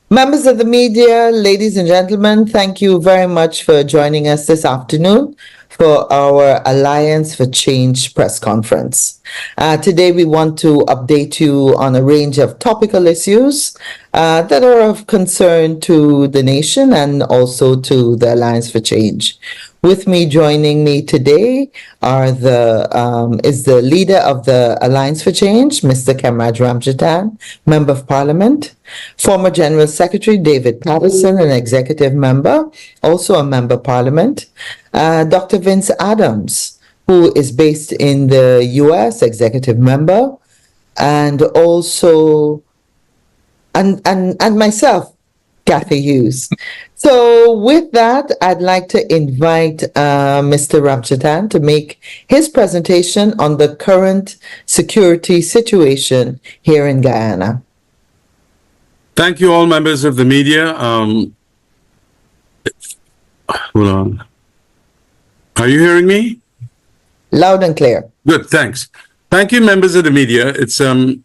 Members of the media, ladies and gentlemen, thank you very much for joining us this afternoon for our Alliance for Change press conference. Today, we want to update you on a range of topical issues that are of concern to the nation and also to the Alliance for Change. With me, joining me today is the leader of the Alliance for Change, Mr. Kemraj Ramjatan, Member of Parliament, former General Secretary David Patterson, an executive member, also a Member of Parliament, Dr. Vince Adams, who is based in the US, executive member, and also and myself, Kathy Hughes. So with that, I'd like to invite Mr. Ramjatan to make his presentation on the current security situation here in Guyana. Thank you, all members of the media. Hold on. Are you hearing me? Loud and clear. Good, thanks. Thank you, members of the media. It's an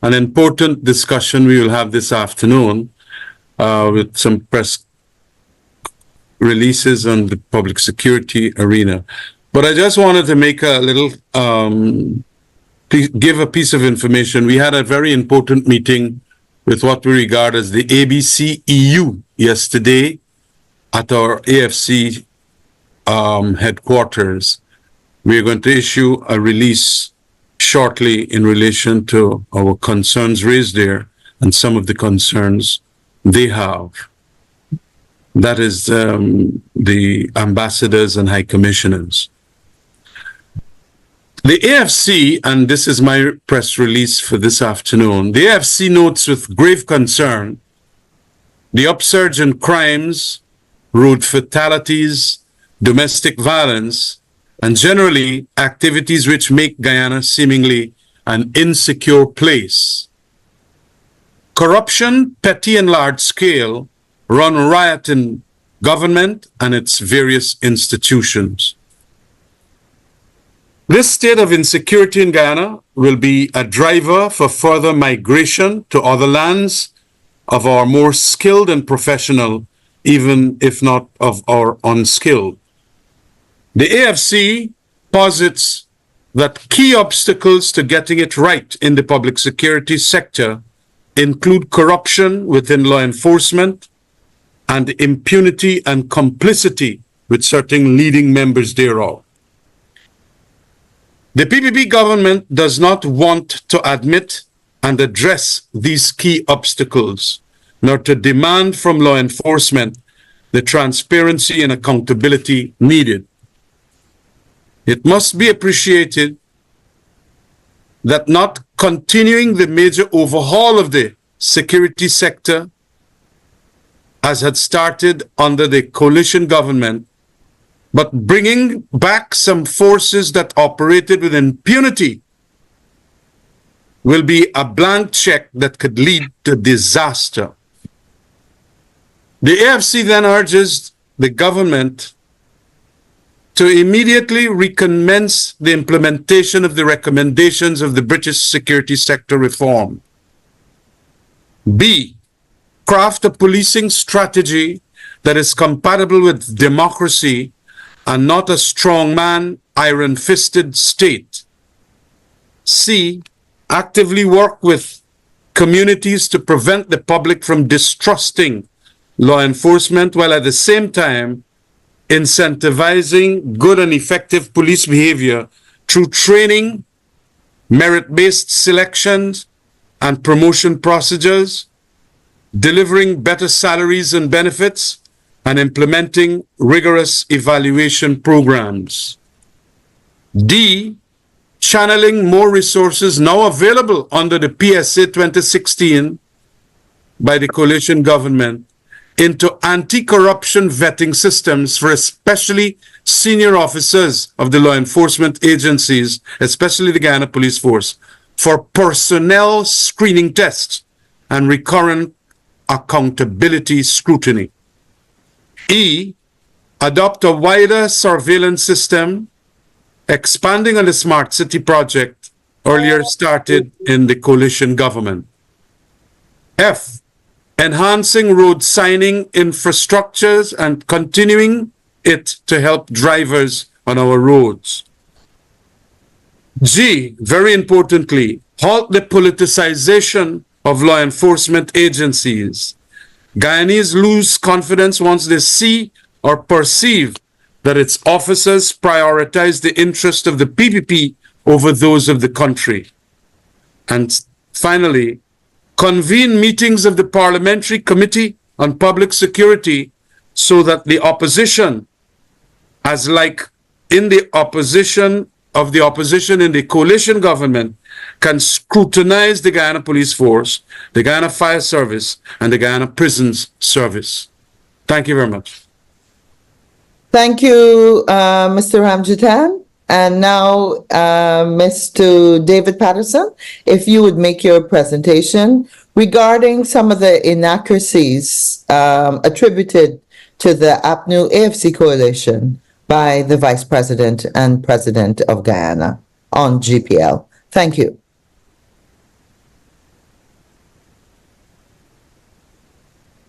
important discussion we will have this afternoon with some press releases on the public security arena. But I just wanted to make a little, give a piece of information. We had a very important meeting with what we regard as the ABC EU yesterday at our AFC headquarters. We are going to issue a release shortly in relation to our concerns raised there and some of the concerns they have. That is the ambassadors and high commissioners. The AFC, and this is my press release for this afternoon, the AFC notes with grave concern the upsurge in crimes, road fatalities, domestic violence, and generally activities which make Guyana seemingly an insecure place. Corruption, petty and large scale, run riot in government and its various institutions. This state of insecurity in Guyana will be a driver for further migration to other lands of our more skilled and professional, even if not of our unskilled. The AFC posits that key obstacles to getting it right in the public security sector include corruption within law enforcement and impunity and complicity with certain leading members thereof. The PPP government does not want to admit and address these key obstacles, nor to demand from law enforcement the transparency and accountability needed. It must be appreciated that not continuing the major overhaul of the security sector as had started under the coalition government, but bringing back some forces that operated with impunity will be a blank check that could lead to disaster. The AFC then urges the government to immediately recommence the implementation of the recommendations of the British security sector reform. B, craft a policing strategy that is compatible with democracy and not a strongman, iron-fisted state. C, actively work with communities to prevent the public from distrusting law enforcement while at the same time incentivizing good and effective police behavior through training, merit-based selections, and promotion procedures, delivering better salaries and benefits, and implementing rigorous evaluation programs. D, channeling more resources now available under the PSA 2016 by the coalition government into anti-corruption vetting systems for especially senior officers of the law enforcement agencies, especially the Guyana Police Force, for personnel screening tests and recurrent accountability scrutiny. E, adopt a wider surveillance system, expanding on the Smart City project earlier started in the coalition government. F, enhancing road signing infrastructures and continuing it to help drivers on our roads. G, very importantly, halt the politicization of law enforcement agencies. Guyanese lose confidence once they see or perceive that its officers prioritize the interest of the PPP over those of the country. And finally, convene meetings of the Parliamentary Committee on Public Security so that the opposition, as like in the opposition in the coalition government, can scrutinize the Guyana Police Force, the Guyana Fire Service, and the Guyana Prisons Service. Thank you very much. Thank you, Mr. Ramjitan. And now, Mr. David Patterson, if you would make your presentation regarding some of the inaccuracies attributed to the APNU AFC coalition by the Vice President and President of Guyana on GPL. Thank you.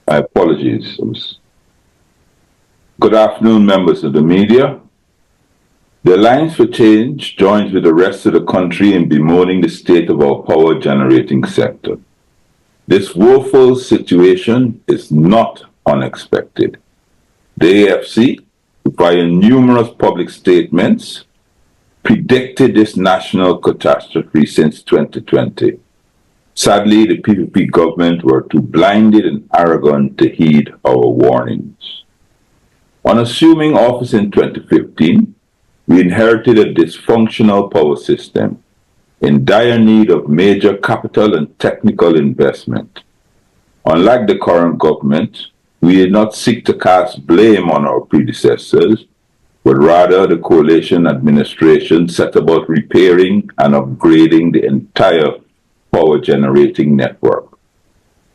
My apologies. Good afternoon, members of the media. The Alliance for Change joins with the rest of the country in bemoaning the state of our power generating sector. This woeful situation is not unexpected. The AFC, via numerous public statements, predicted this national catastrophe since 2020. Sadly, the PPP government were too blinded and arrogant to heed our warnings. On assuming office in 2015, we inherited a dysfunctional power system in dire need of major capital and technical investment. Unlike the current government, we did not seek to cast blame on our predecessors, but rather the coalition administration set about repairing and upgrading the entire power generating network.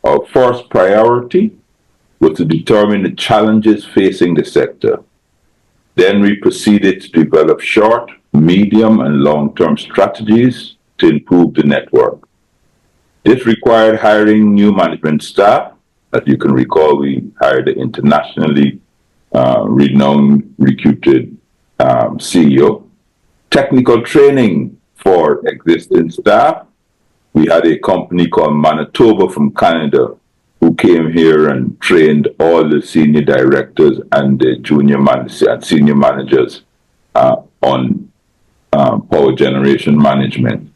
Our first priority was to determine the challenges facing the sector. Then we proceeded to develop short, medium, and long-term strategies to improve the network. This required hiring new management staff. As you can recall, we hired an internationally renowned, recruited CEO. Technical training for existing staff. We had a company called Manitoba from Canada who came here and trained all the senior directors and the junior managers and senior managers on power generation management.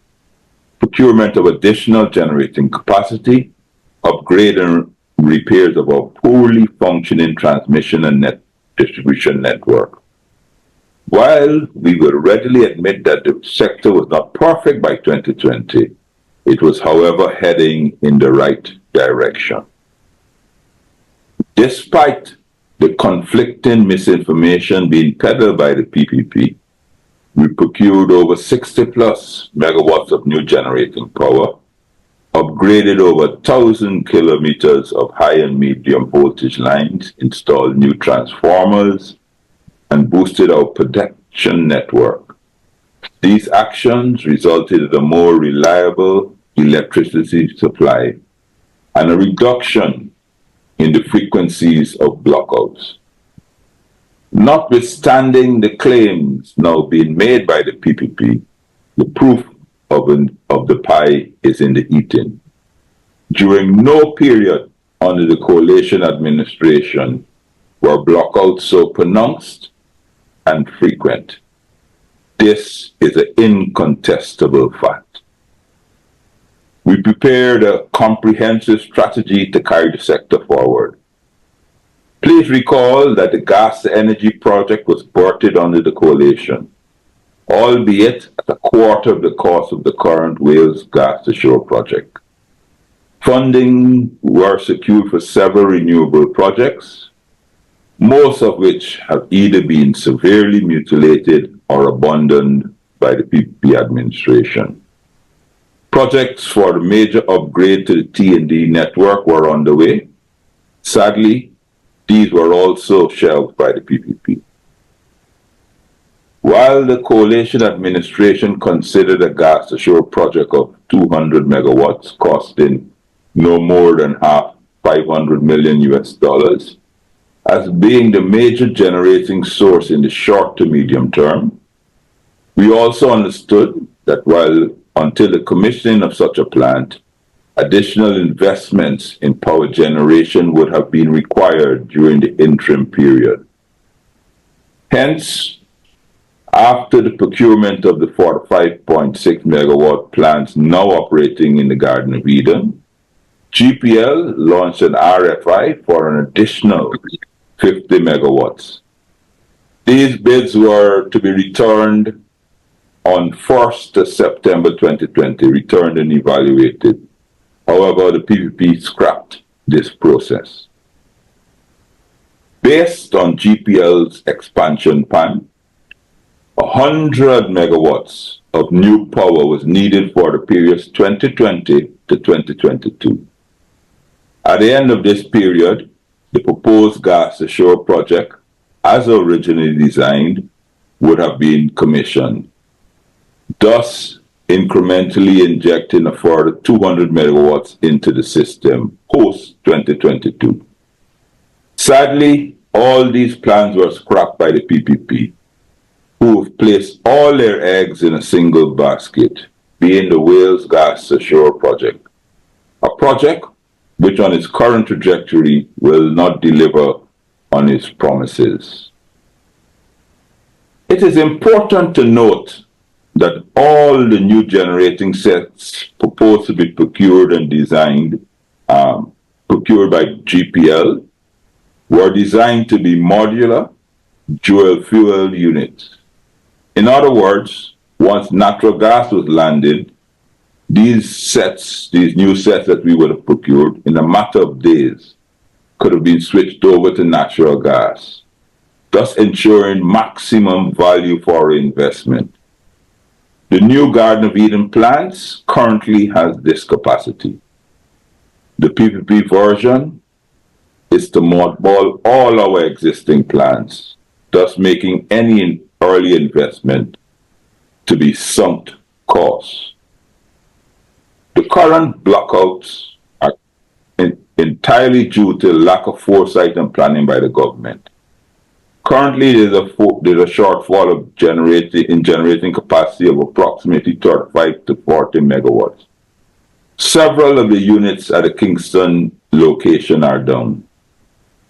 Procurement of additional generating capacity, upgrade and repairs of our poorly functioning transmission and net distribution network. While we will readily admit that the sector was not perfect by 2020, it was, however, heading in the right direction. Despite the conflicting misinformation being peddled by the PPP, we procured over 60 plus megawatts of new generating power, upgraded over 1,000 kilometers of high and medium voltage lines, installed new transformers, and boosted our production network. These actions resulted in a more reliable electricity supply and a reduction in the frequencies of blackouts. Notwithstanding the claims now being made by the PPP, the proof of the pie is in the eating. During no period under the coalition administration were blackouts so pronounced and frequent. This is an incontestable fact. We prepared a comprehensive strategy to carry the sector forward. Please recall that the gas to energy project was birthed under the coalition, albeit at a quarter of the cost of the current Wales Gas to Shore project. Funding were secured for several renewable projects, most of which have either been severely mutilated or abandoned by the PPP administration. Projects for the major upgrade to the T&D network were underway. Sadly, these were also shelved by the PPP. While the coalition administration considered a gas to shore project of 200 megawatts costing no more than half 500 million US dollars as being the major generating source in the short to medium term. We also understood that until the commissioning of such a plant, additional investments in power generation would have been required during the interim period. Hence, after the procurement of the 45.6 megawatt plants now operating in the Garden of Eden, GPL launched an RFI for an additional 50 megawatts. These bids were to be returned on 1st September 2020, returned and evaluated. However, the PPP scrapped this process. Based on GPL's expansion plan, 100 megawatts of new power was needed for the periods 2020 to 2022. At the end of this period, the proposed gas ashore project, as originally designed, would have been commissioned, thus incrementally injecting a further 200 megawatts into the system post-2022. Sadly, all these plans were scrapped by the PPP, who have placed all their eggs in a single basket, being the Wales Gas Ashore project, a project which on its current trajectory will not deliver on its promises. It is important to note that all the new generating sets proposed to be procured and designed, procured by GPL, were designed to be modular, dual fuel units. In other words, once natural gas was landed, these new sets that we would have procured in a matter of days could have been switched over to natural gas, thus ensuring maximum value for our investment. The new Garden of Eden plants currently has this capacity. The PPP version is to mothball all our existing plants, thus making any early investment to be sunk costs. The current blackouts are entirely due to lack of foresight and planning by the government. Currently, there's a shortfall of generating capacity of approximately 35 to 40 megawatts. Several of the units at the Kingston location are down,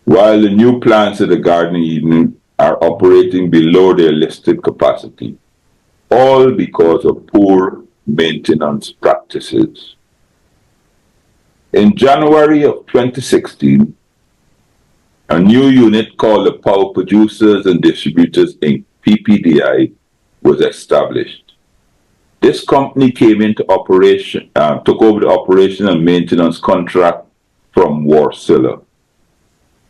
while the new plants at the Garden of Eden are operating below their listed capacity, all because of poor maintenance practices. In January of 2016, a new unit called the Power Producers and Distributors Inc., PPDI, was established. This company came into operation, took over the operation and maintenance contract from Wärtsilä,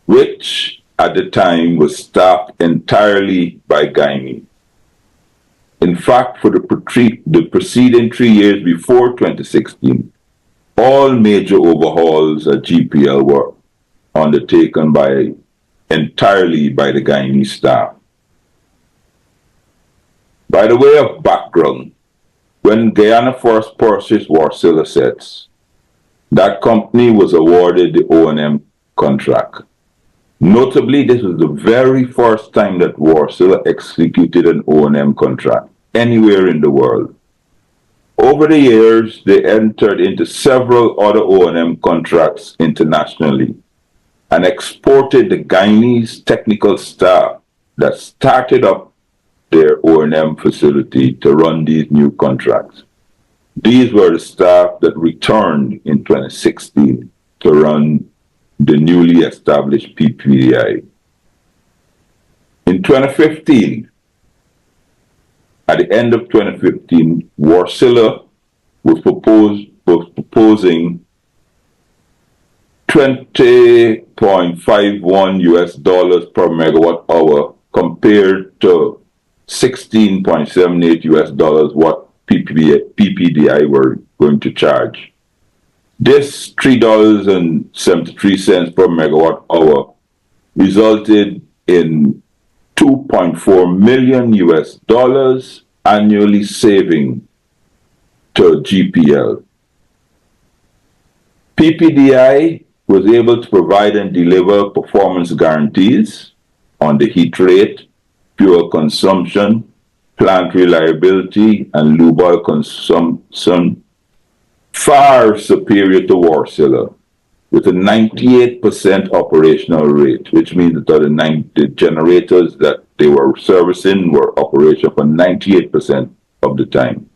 which at the time was staffed entirely by Guyanese. In fact, for the preceding 3 years before 2016, all major overhauls at GPL were undertaken entirely by the Guyanese staff. By the way of background, when Guyana first purchased Wärtsilä sets, that company was awarded the O&M contract. Notably, this was the very first time that Wärtsilä executed an O&M contract anywhere in the world. Over the years, they entered into several other O&M contracts internationally and exported the Guyanese technical staff that started up their O&M facility to run these new contracts. These were the staff that returned in 2016 to run the newly established PPDI. In 2015, at the end of 2015, Wärtsilä was proposing $20.51 US per megawatt hour compared to $16.78 US what PPDI were going to charge. This $3.73 per megawatt hour resulted in $2.4 million US annually saving to GPL. PPDI was able to provide and deliver performance guarantees on the heat rate, fuel consumption, plant reliability, and lube oil consumption far superior to Wärtsilä, with a 98% operational rate, which means that the generators that they were servicing were operational for 98% of the time.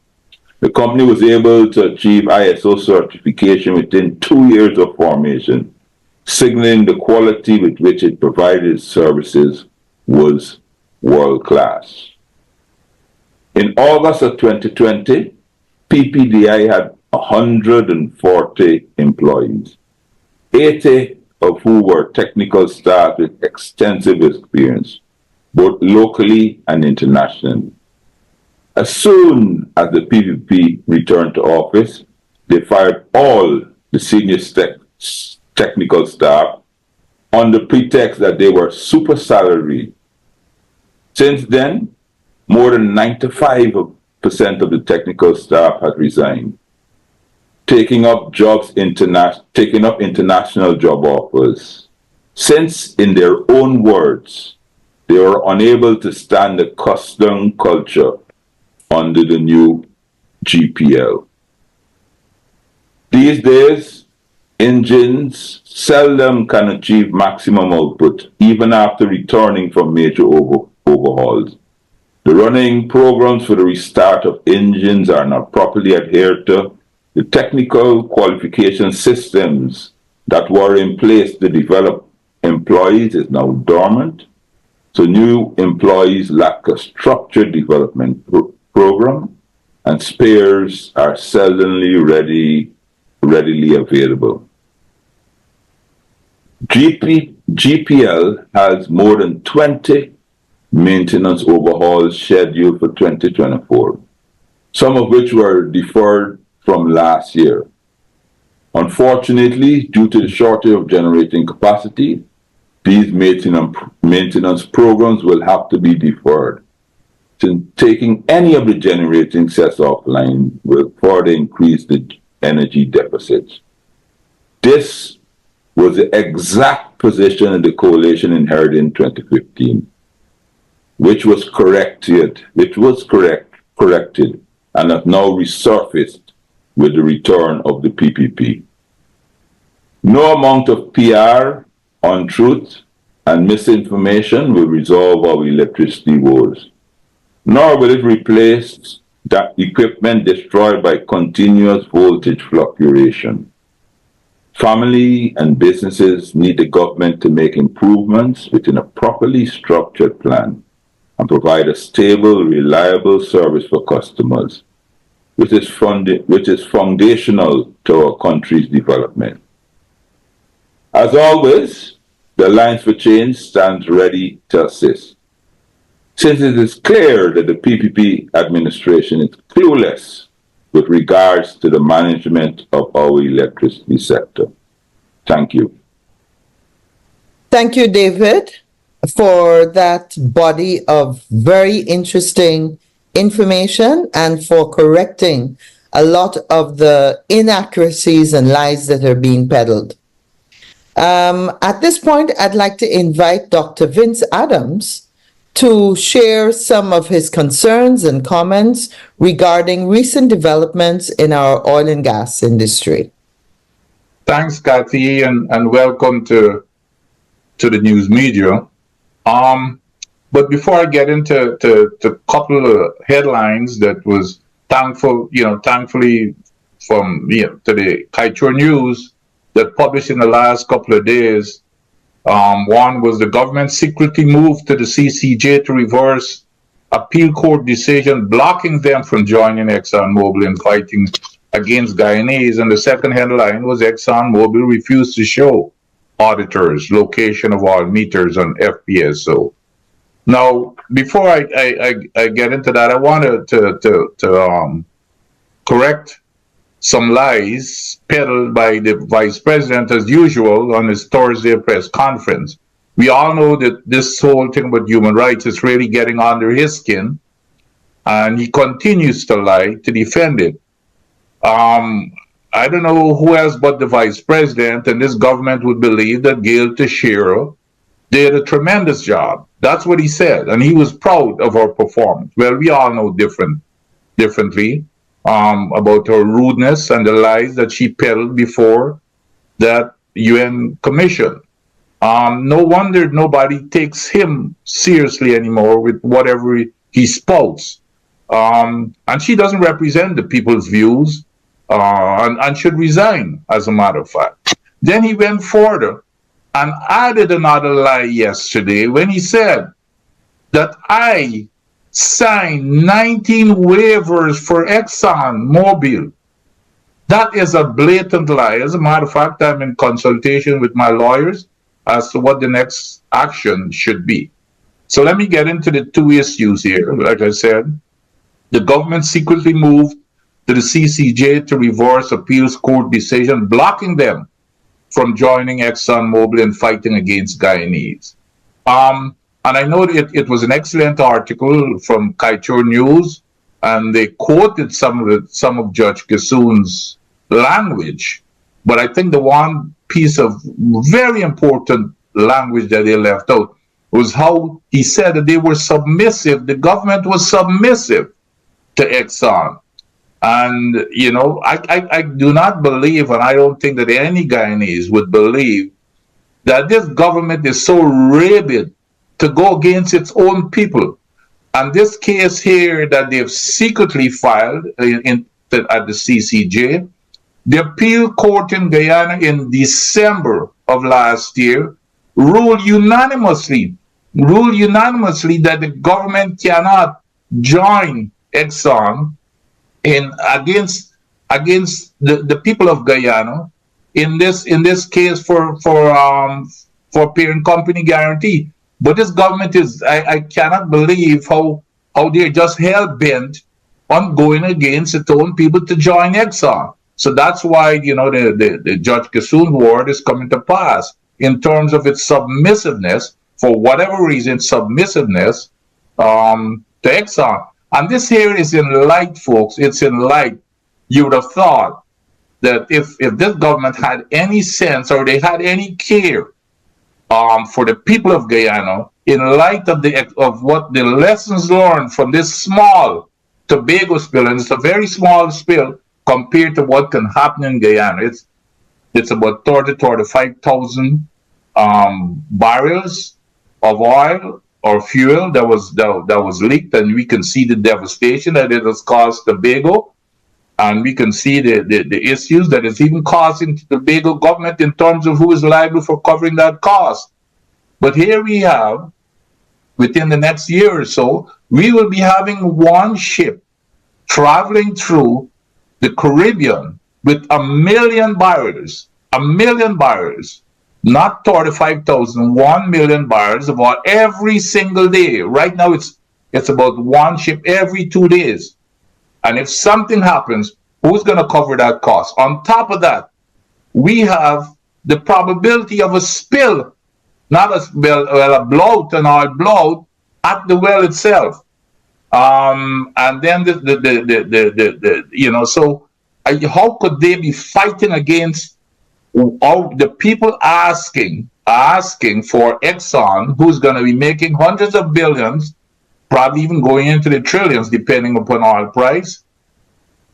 The company was able to achieve ISO certification within 2 years of formation, signaling the quality with which it provided its services was world-class. In August of 2020, PPDI had 140 employees, 80 of who were technical staff with extensive experience, both locally and internationally. As soon as the PPP returned to office, they fired all the senior technical staff on the pretext that they were super salaried. Since then, more than 95% of the technical staff had resigned, taking up international job offers, since, in their own words, they were unable to stand the custom culture under the new GPL. These days, engines seldom can achieve maximum output, even after returning from major overhauls. The running programs for the restart of engines are not properly adhered to. The technical qualification systems that were in place to develop employees is now dormant. So new employees lack a structured development program, and spares are seldomly readily available. GPL has more than 20 maintenance overhauls scheduled for 2024, some of which were deferred from last year. Unfortunately, due to the shortage of generating capacity, these maintenance programs will have to be deferred. Since taking any of the generating sets offline will further increase the energy deficits. This was the exact position of the coalition inherited in 2015, which was corrected and have now resurfaced with the return of the PPP. No amount of PR, untruth, and misinformation will resolve our electricity woes, nor will it replace that equipment destroyed by continuous voltage fluctuation. Family and businesses need the government to make improvements within a properly structured plan and provide a stable, reliable service for customers, which is foundational to our country's development. As always, the Alliance for Change stands ready to assist. Since it is clear that the PPP administration is clueless with regards to the management of our electricity sector. Thank you. Thank you, David, for that body of very interesting information and for correcting a lot of the inaccuracies and lies that are being peddled. At this point, I'd like to invite Dr. Vince Adams to share some of his concerns and comments regarding recent developments in our oil and gas industry. Thanks, Kathy, and welcome to the news media. But before I get into a couple of headlines that was thankfully from to the Kaichur News that published in the last couple of days. One was the government secretly moved to the CCJ to reverse appeal court decision blocking them from joining ExxonMobil in fighting against Guyanese. And the second headline was ExxonMobil refused to show auditors location of all meters on FPSO. Now, before I get into that, I wanted to correct some lies peddled by the vice president as usual on his Thursday press conference. We all know that this whole thing about human rights is really getting under his skin, and he continues to lie to defend it. I don't know who else but the vice president and this government would believe that Gail Teixeira did a tremendous job. That's what he said, and he was proud of her performance. Well, we all know differently about her rudeness and the lies that she peddled before that UN commission. No wonder nobody takes him seriously anymore with whatever he spouts. And she doesn't represent the people's views and should resign, as a matter of fact. Then he went further and added another lie yesterday when he said that I signed 19 waivers for Exxon Mobil. That is a blatant lie. As a matter of fact, I'm in consultation with my lawyers as to what the next action should be. So let me get into the two issues here. Like I said, the government secretly moved to the CCJ to reverse appeals court decision blocking them from joining ExxonMobil and fighting against Guyanese. And I know it was an excellent article from Kaieteur News, and they quoted some of Judge Kissoon's language. But I think the one piece of very important language that they left out was how he said that they were submissive, the government was submissive to Exxon. And, you know, I do not believe, and I don't think that any Guyanese would believe, that this government is so rabid to go against its own people. And this case here that they've secretly filed at the CCJ, the appeal court in Guyana in December of last year ruled unanimously that the government cannot join Exxon against the people of Guyana in this case for parent company guarantee. But this government I cannot believe how they're just hell bent on going against its own people to join Exxon. So that's why, you know, the Judge Kissoon word is coming to pass in terms of its submissiveness, for whatever reason, submissiveness to Exxon. And this here is in light, folks. It's in light. You would have thought that if this government had any sense or they had any care for the people of Guyana, in light of what the lessons learned from this small Tobago spill, and it's a very small spill compared to what can happen in Guyana. It's about 35,000 barrels of oil or fuel that was leaked, and we can see the devastation that it has caused Tobago, and we can see the issues that it's even causing the Tobago government in terms of who is liable for covering that cost. But here we have, within the next year or so, we will be having one ship traveling through the Caribbean with 1 million barrels, not 35,000, 1 million barrels of oil every single day. Right now, it's about one ship every 2 days. And if something happens, who's going to cover that cost? On top of that, we have the probability of a spill, not a spill, well, a blowout, an oil blowout at the well itself. And then so how could they be fighting against all the people asking for Exxon, who's going to be making hundreds of billions, probably even going into the trillions, depending upon oil price.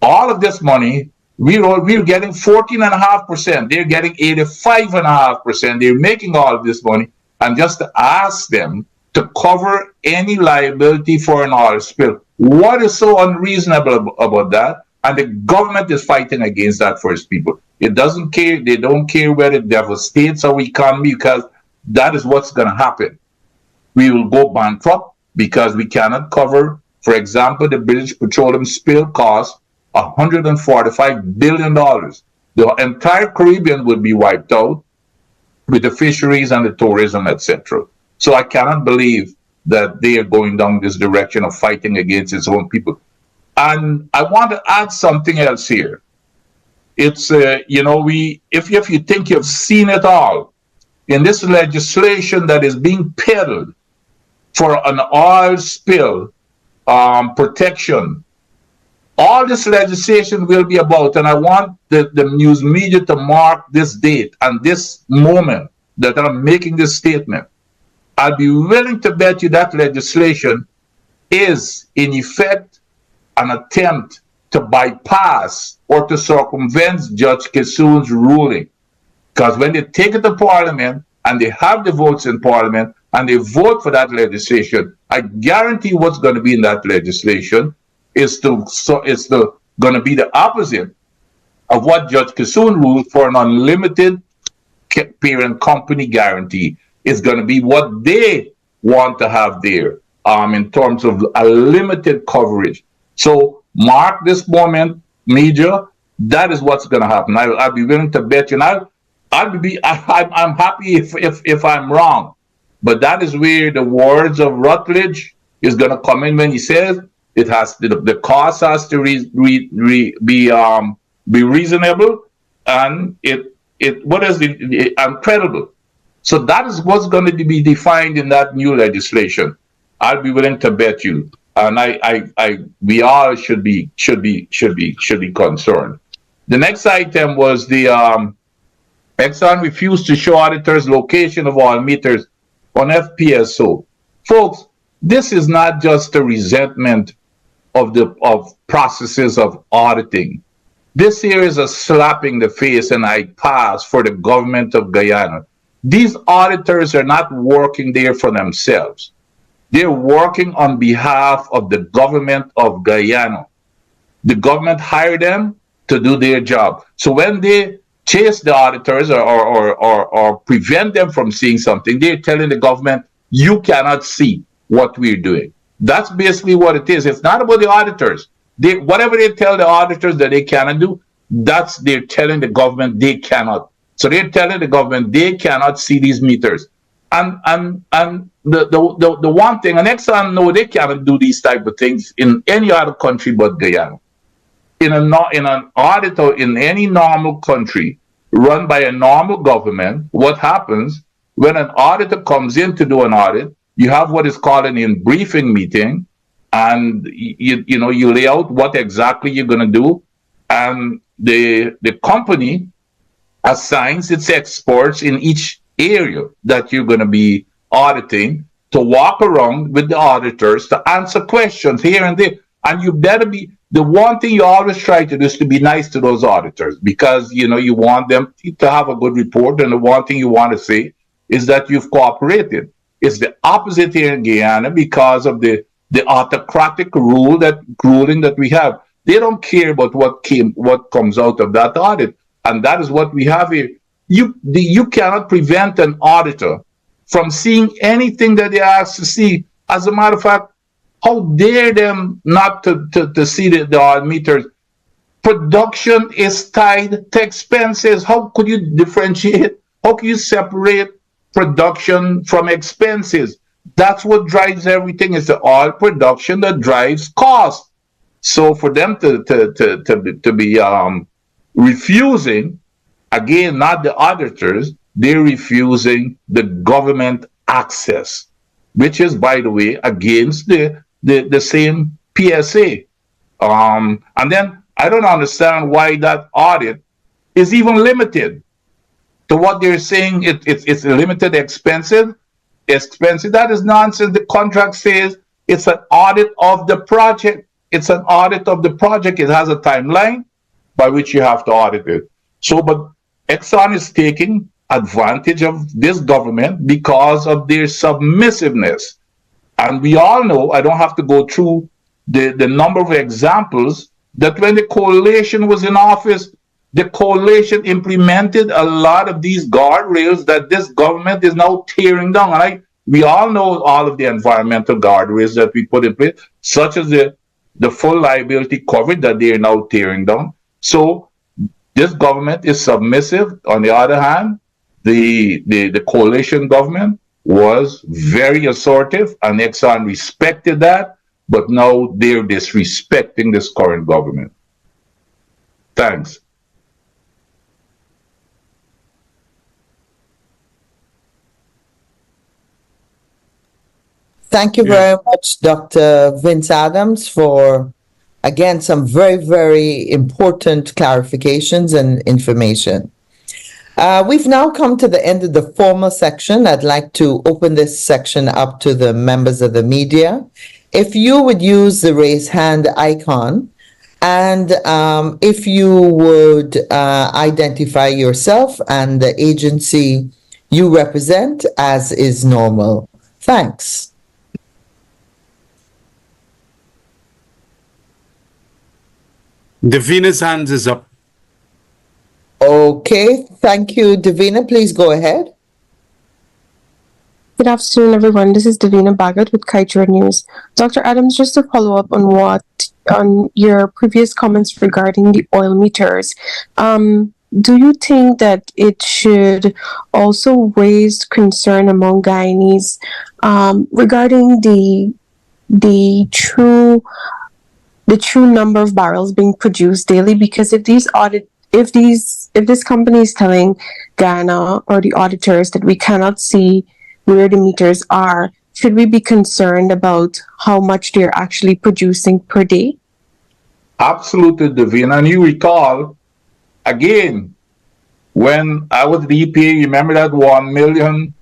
All of this money, we're getting 14.5%. They're getting 85.5%. They're making all of this money, and just to ask them to cover any liability for an oil spill. What is so unreasonable about that? And the government is fighting against that for its people. It doesn't care. They don't care whether it devastates our economy, because that is what's going to happen. We will go bankrupt because we cannot cover, for example, the British Petroleum spill cost $145 billion. The entire Caribbean would be wiped out with the fisheries and the tourism, etc. So I cannot believe that they are going down this direction of fighting against its own people. And I want to add something else here. It's, if you think you've seen it all, in this legislation that is being peddled for an oil spill protection, all this legislation will be about, and I want the news media to mark this date and this moment that I'm making this statement. I'll be willing to bet you that legislation is, in effect, an attempt to bypass or to circumvent Judge Kissoon's ruling. Because when they take it to Parliament and they have the votes in Parliament and they vote for that legislation, I guarantee what's going to be in that legislation is going to be the opposite of what Judge Kissoon ruled for an unlimited parent company guarantee. It's going to be what they want to have there in terms of a limited coverage. So mark this moment, media. That is what's going to happen. I'll be willing to bet you, and I'm happy if I'm wrong, but that is where the words of Rutledge is going to come in when he says it has the cost has to be reasonable, and and credible. So that is what's going to be defined in that new legislation. I'll be willing to bet you, and we all should be concerned. The next item was the Exxon refused to show auditors location of all meters on FPSO. Folks, this is not just a resentment of processes of auditing. This here is a slap in the face, and I pass for the government of Guyana. These auditors are not working there for themselves. They're working on behalf of the government of Guyana. The government hired them to do their job. So when they chase the auditors or prevent them from seeing something, they're telling the government, you cannot see what we're doing. That's basically what it is. It's not about the auditors. Whatever they tell the auditors that they cannot do, they're telling the government they cannot. So they're telling the government they cannot see these meters. And the one thing, and Exxon know they cannot do these type of things in any other country but Guyana. In an audit or in any normal country run by a normal government, what happens when an auditor comes in to do an audit? You have what is called an in-briefing meeting, and you lay out what exactly you're going to do, and the company assigns its experts in each area that you're going to be auditing to walk around with the auditors to answer questions here and there. And you better be, the one thing you always try to do is to be nice to those auditors, because you want them to have a good report, and the one thing you want to say is that you've cooperated. It's the opposite here in Guyana because of the autocratic ruling that we have. They don't care about what comes out of that audit, and that is what we have here. You cannot prevent an auditor from seeing anything that they ask to see. As a matter of fact, how dare them not to see the meters? Production is tied to expenses. How could you differentiate? How can you separate production from expenses? That's what drives everything. It's the oil production that drives cost. So for them to be refusing, again, not the auditors, they're refusing the government access, which is, by the way, against the same PSA. And then I don't understand why that audit is even limited to what they're saying. It's limited expensive. That is nonsense. The contract says it's an audit of the project. It's an audit of the project. It has a timeline by which you have to audit it. So, but Exxon is taking advantage of this government because of their submissiveness. And we all know, I don't have to go through the number of examples, that when the coalition was in office, the coalition implemented a lot of these guardrails that this government is now tearing down. And we all know all of the environmental guardrails that we put in place, such as the full liability coverage that they are now tearing down. So this government is submissive. On the other hand, the coalition government was very assertive, and Exxon respected that, but now they're disrespecting this current government. Thanks. Thank you very much, Dr. Vince Adams, for Again, some very, very important clarifications and information. We've now come to the end of the formal section. I'd like to open this section up to the members of the media. If you would use the raise hand icon, and if you would identify yourself and the agency you represent as is normal. Thanks. Davina's hand is up. Okay, thank you, Davina. Please go ahead. Good afternoon, everyone. This is Davina Bagat with Kitra News. Dr. Adams, just to follow up on your previous comments regarding the oil meters, do you think that it should also raise concern among Guyanese regarding the true number of barrels being produced daily? Because if this company is telling Guyana or the auditors that we cannot see where the meters are, should we be concerned about how much they're actually producing per day? Absolutely, Davina. And you recall, again, when I was the EPA, remember that $1 million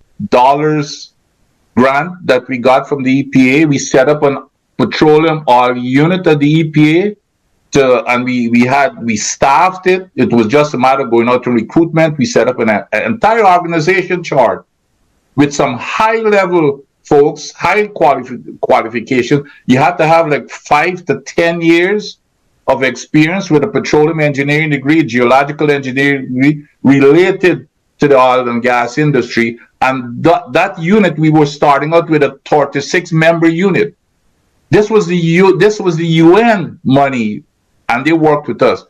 grant that we got from the EPA? We set up an petroleum oil unit at the EPA, and we staffed it. It was just a matter of going out to recruitment. We set up an entire organization chart with some high-level folks, high qualification. You have to have like 5 to 10 years of experience with a petroleum engineering degree, geological engineering degree related to the oil and gas industry. And that unit, we were starting out with a 36-member unit. This was the UN money, and they worked with us.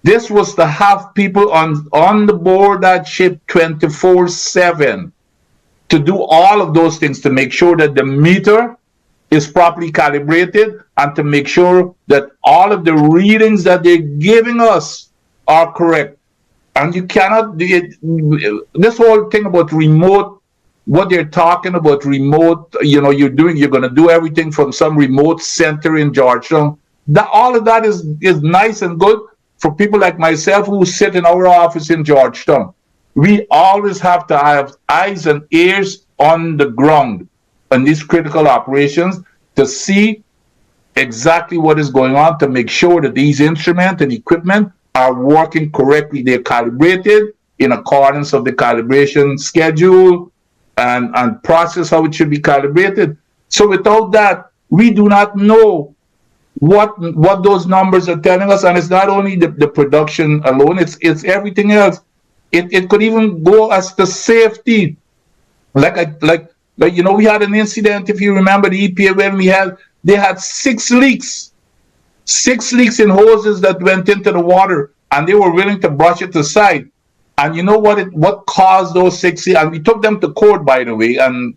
This was to have people on the board that ship 24/7 to do all of those things, to make sure that the meter is properly calibrated and to make sure that all of the readings that they're giving us are correct. And you cannot do it. This whole thing about remote, what they're talking about remote, you're going to do everything from some remote center in Georgetown. All of that is nice and good for people like myself who sit in our office in Georgetown. We always have to have eyes and ears on the ground on these critical operations to see exactly what is going on, to make sure that these instruments and equipment are working correctly. They're calibrated in accordance of the calibration schedule and process how it should be calibrated. So without that, we do not know what those numbers are telling us. And it's not only the production alone, it's everything else. It could even go as the safety. Like we had an incident, if you remember the EPA, when they had 6 leaks in hoses that went into the water, and they were willing to brush it aside. And you know what caused those 6 leaks? And we took them to court, by the way. And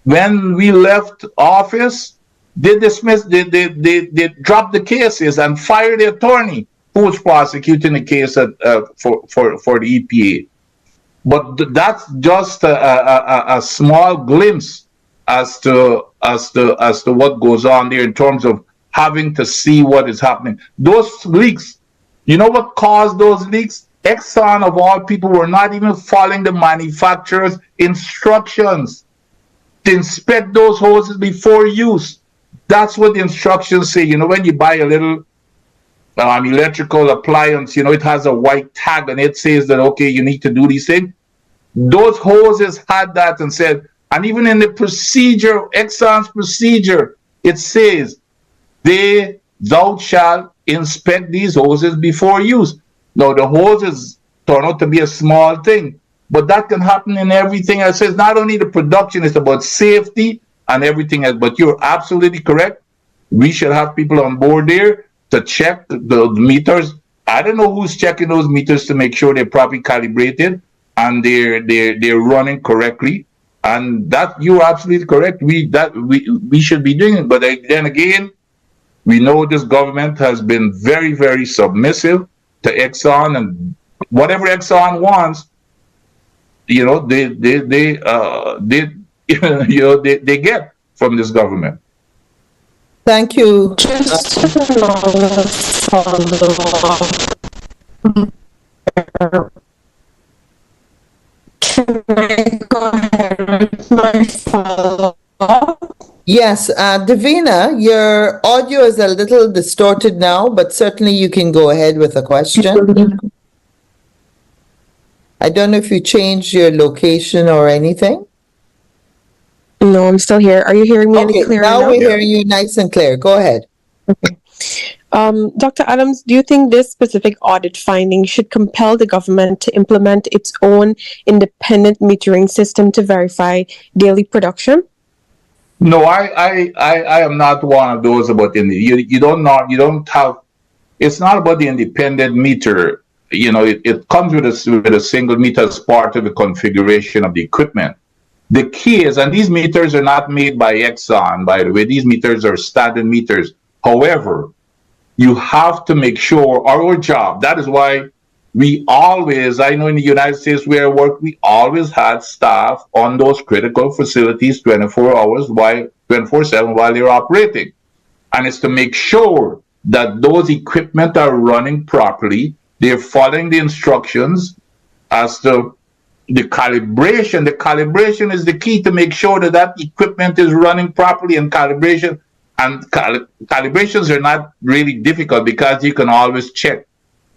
when we left office, they dismissed, they dropped the cases and fired the attorney who was prosecuting the case for the EPA. But that's just a small glimpse as to what goes on there in terms of having to see what is happening. Those leaks, you know what caused those leaks? Exxon, of all people, were not even following the manufacturer's instructions to inspect those hoses before use. That's what the instructions say. When you buy a little electrical appliance, it has a white tag and it says that, okay, you need to do these things. Those hoses had that and said, and even in the procedure, Exxon's procedure, it says, thou shalt inspect these hoses before use. Now, the hoses turn out to be a small thing, but that can happen in everything else. It's not only the production, it's about safety and everything else. But you're absolutely correct. We should have people on board there to check the meters. I don't know who's checking those meters to make sure they're properly calibrated and they're running correctly. And that you're absolutely correct. We should be doing it. But then again, we know this government has been very, very submissive to Exxon, and whatever Exxon wants, they get from this government. Thank you. Just another follow-up. Can I go ahead with my follow-up? Yes, Davina, your audio is a little distorted now, but certainly you can go ahead with a question. I don't know if you changed your location or anything. No, I'm still here. Are you hearing me any Okay, clearer now now? we're hearing you nice and clear. Go ahead. Okay. Dr. Adams, do you think this specific audit finding should compel the government to implement its own independent metering system to verify daily production? No, I am not one of those about you don't have, it's not about the independent meter. You know, it comes with a single meter as part of the configuration of the equipment. The key is, and these meters are not made by Exxon, by the way, these meters are standard meters. However, you have to make sure our job, that is why we always, I know in the United States where I work, we always had staff on those critical facilities 24 hours, 24/7 while they're operating. And it's to make sure that those equipment are running properly, they're following the instructions as to the calibration. The calibration is the key to make sure that that equipment is running properly, and calibration and calibrations are not really difficult because you can always check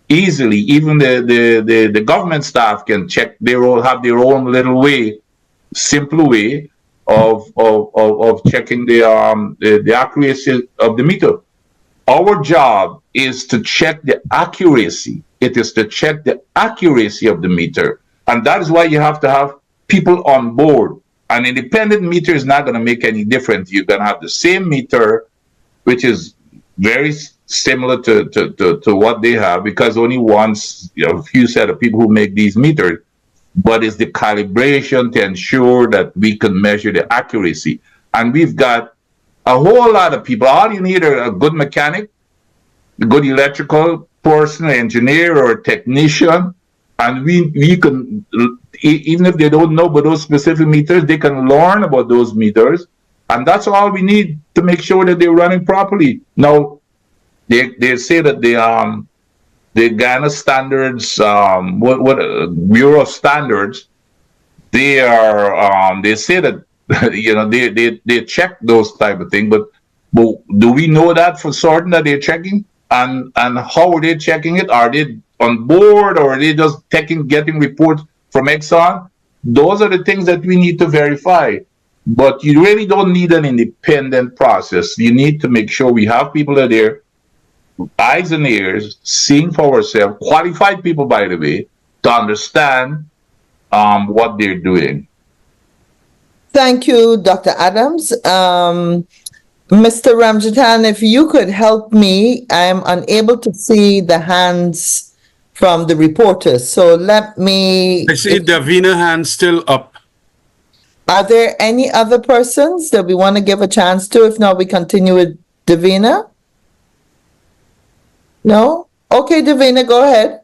easily. Even the government staff can check. They all have their own little way, simple way of checking the accuracy of the meter. Our job is to check the accuracy. It is to check the accuracy of the meter. And that is why you have to have people on board. An independent meter is not going to make any difference. You're going to have the same meter, which is very similar to what they have, because only once, a few set of people who make these meters, but it's the calibration to ensure that we can measure the accuracy. And we've got a whole lot of people. All you need are a good mechanic, a good electrical person, an engineer or a technician, and we can, even if they don't know about those specific meters, they can learn about those meters, and that's all we need to make sure that they're running properly. Now, they say that the Ghana standards, Bureau of Standards, they are they say that they check those type of things, but do we know that for certain that they're checking? And how are they checking it? Are they on board, or are they just getting reports from Exxon? Those are the things that we need to verify. But you really don't need an independent process. You need to make sure we have people that are there, eyes and ears, seeing for ourselves, qualified people, by the way, to understand what they're doing. Thank you, Dr. Adams. Mr. Ramjatan, if you could help me, I'm unable to see the hands from the reporters. So let me... I see Davina hand still up. Are there any other persons that we want to give a chance to? If not, we continue with Davina. No? Okay, Davina, go ahead.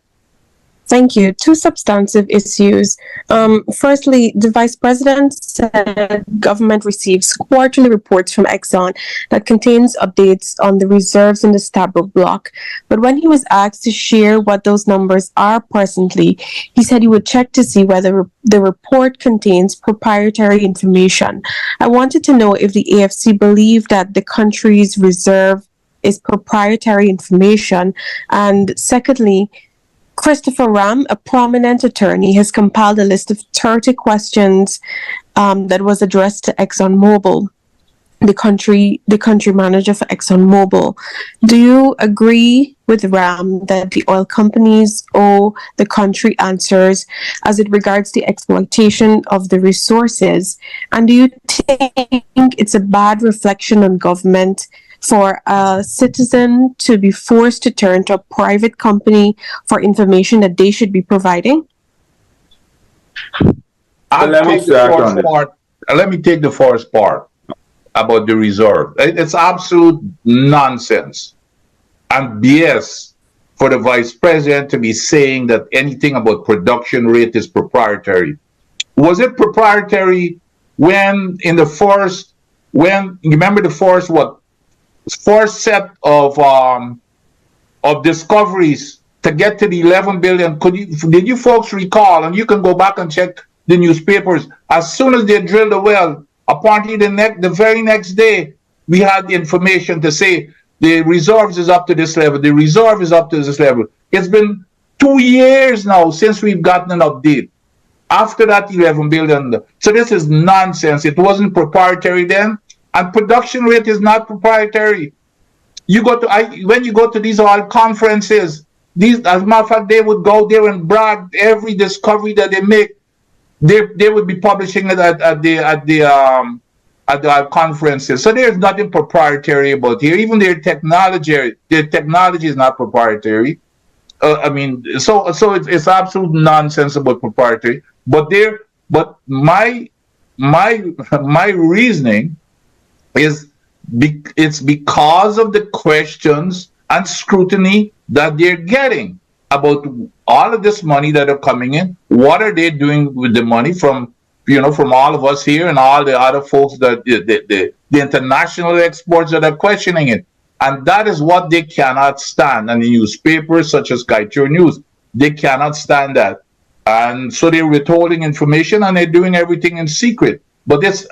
Thank you. Two substantive issues. Firstly, the Vice President said government receives quarterly reports from Exxon that contains updates on the reserves in the Stabroek block. But when he was asked to share what those numbers are presently, he said he would check to see whether the report contains proprietary information. I wanted to know if the AFC believed that the country's reserve is proprietary information. And secondly, Christopher Ram, a prominent attorney, has compiled a list of 30 questions that was addressed to ExxonMobil, the country manager for ExxonMobil. Do you agree with Ram that the oil companies owe the country answers as it regards the exploitation of the resources? And do you think it's a bad reflection on government for a citizen to be forced to turn to a private company for information that they should be providing? Let me take the first part about the reserve. It's absolute nonsense and BS for the vice president to be saying that anything about production rate is proprietary. Was it proprietary when you remember the first first set of discoveries to get to the 11 billion. Did you folks recall? And you can go back and check the newspapers. As soon as they drilled the well, apparently the very next day, we had the information to say the reserves is up to this level. The reserve is up to this level. It's been 2 years now since we've gotten an update. After that 11 billion. So this is nonsense. It wasn't proprietary then, and production rate is not proprietary. When you go to these oil conferences, as a matter of fact, they would go there and brag every discovery that they make. They would be publishing it at the conferences. So there's nothing proprietary about here. Even their technology is not proprietary. So it's absolute nonsense about proprietary. But my reasoning is it's because of the questions and scrutiny that they're getting about all of this money that are coming in. What are they doing with the money from all of us here and all the other folks that the international exports that are questioning it? And that is what they cannot stand. And the newspapers such as Kaieteur News, they cannot stand that. And so they're withholding information and they're doing everything in secret. But it's